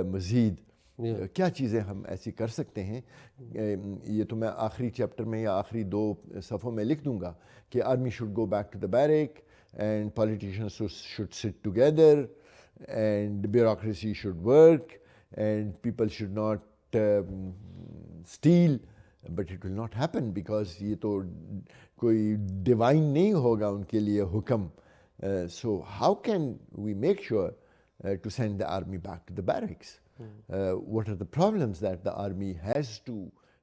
[SPEAKER 2] مزید. کیا چیزیں ہم ایسی کر سکتے ہیں. یہ تو میں آخری چیپٹر میں یا آخری 2 صفحوں میں لکھ دوں گا کہ army should go back to the barrack and politicians should sit together and bureaucracy should work and people should not steal. But it will not happen because یہ تو کوئی ڈیوائن نہیں ہوگا ان کے لیے حکم. So how can we make sure to send the army back to the barracks? What are the problems that the army has to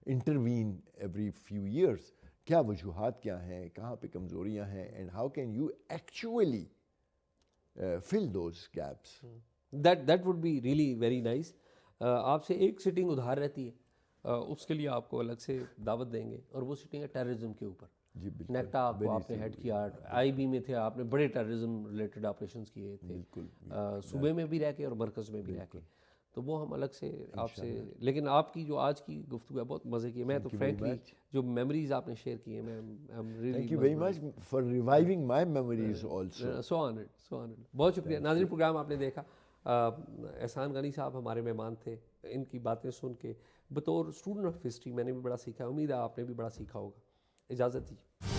[SPEAKER 2] intervene every few years. کیا وجوہات کیا ہیں, کہاں پہ کمزوریاں ہیں, and how can you actually fill those gaps.
[SPEAKER 1] That would be really very nice. آپ سے ایک سٹنگ ادھار رہتی ہے, اس کے لیے آپ کو الگ سے دعوت دیں گے, اور وہ سٹنگ ہے ٹیررزم کے اوپر.
[SPEAKER 2] جی بالکل.
[SPEAKER 1] نیکٹا کو آپ نے ہیڈ کیا, آئی بی میں تھے آپ نے, بڑے ٹیررزم ریلیٹڈ آپریشنز کیے تھے صوبے میں بھی رہ کے اور مرکز میں بھی رہ کے. تو وہ ہم الگ سے آپ سے, لیکن آپ کی جو آج کی گفتگو ہے بہت مزے کی ہے. میں تو فرینکلی جو میموریز آپ نے شیئر کی ہیں, میں
[SPEAKER 2] thank you very much for reviving my memories also.
[SPEAKER 1] So honoured. بہت شکریہ. ناظرین, پروگرام آپ نے دیکھا. احسان غنی صاحب ہمارے مہمان تھے. ان کی باتیں سن کے بطور اسٹوڈنٹ آف ہسٹری میں نے بھی بڑا سیکھا. امید ہے آپ نے بھی بڑا سیکھا ہوگا. اجازت دیجیے.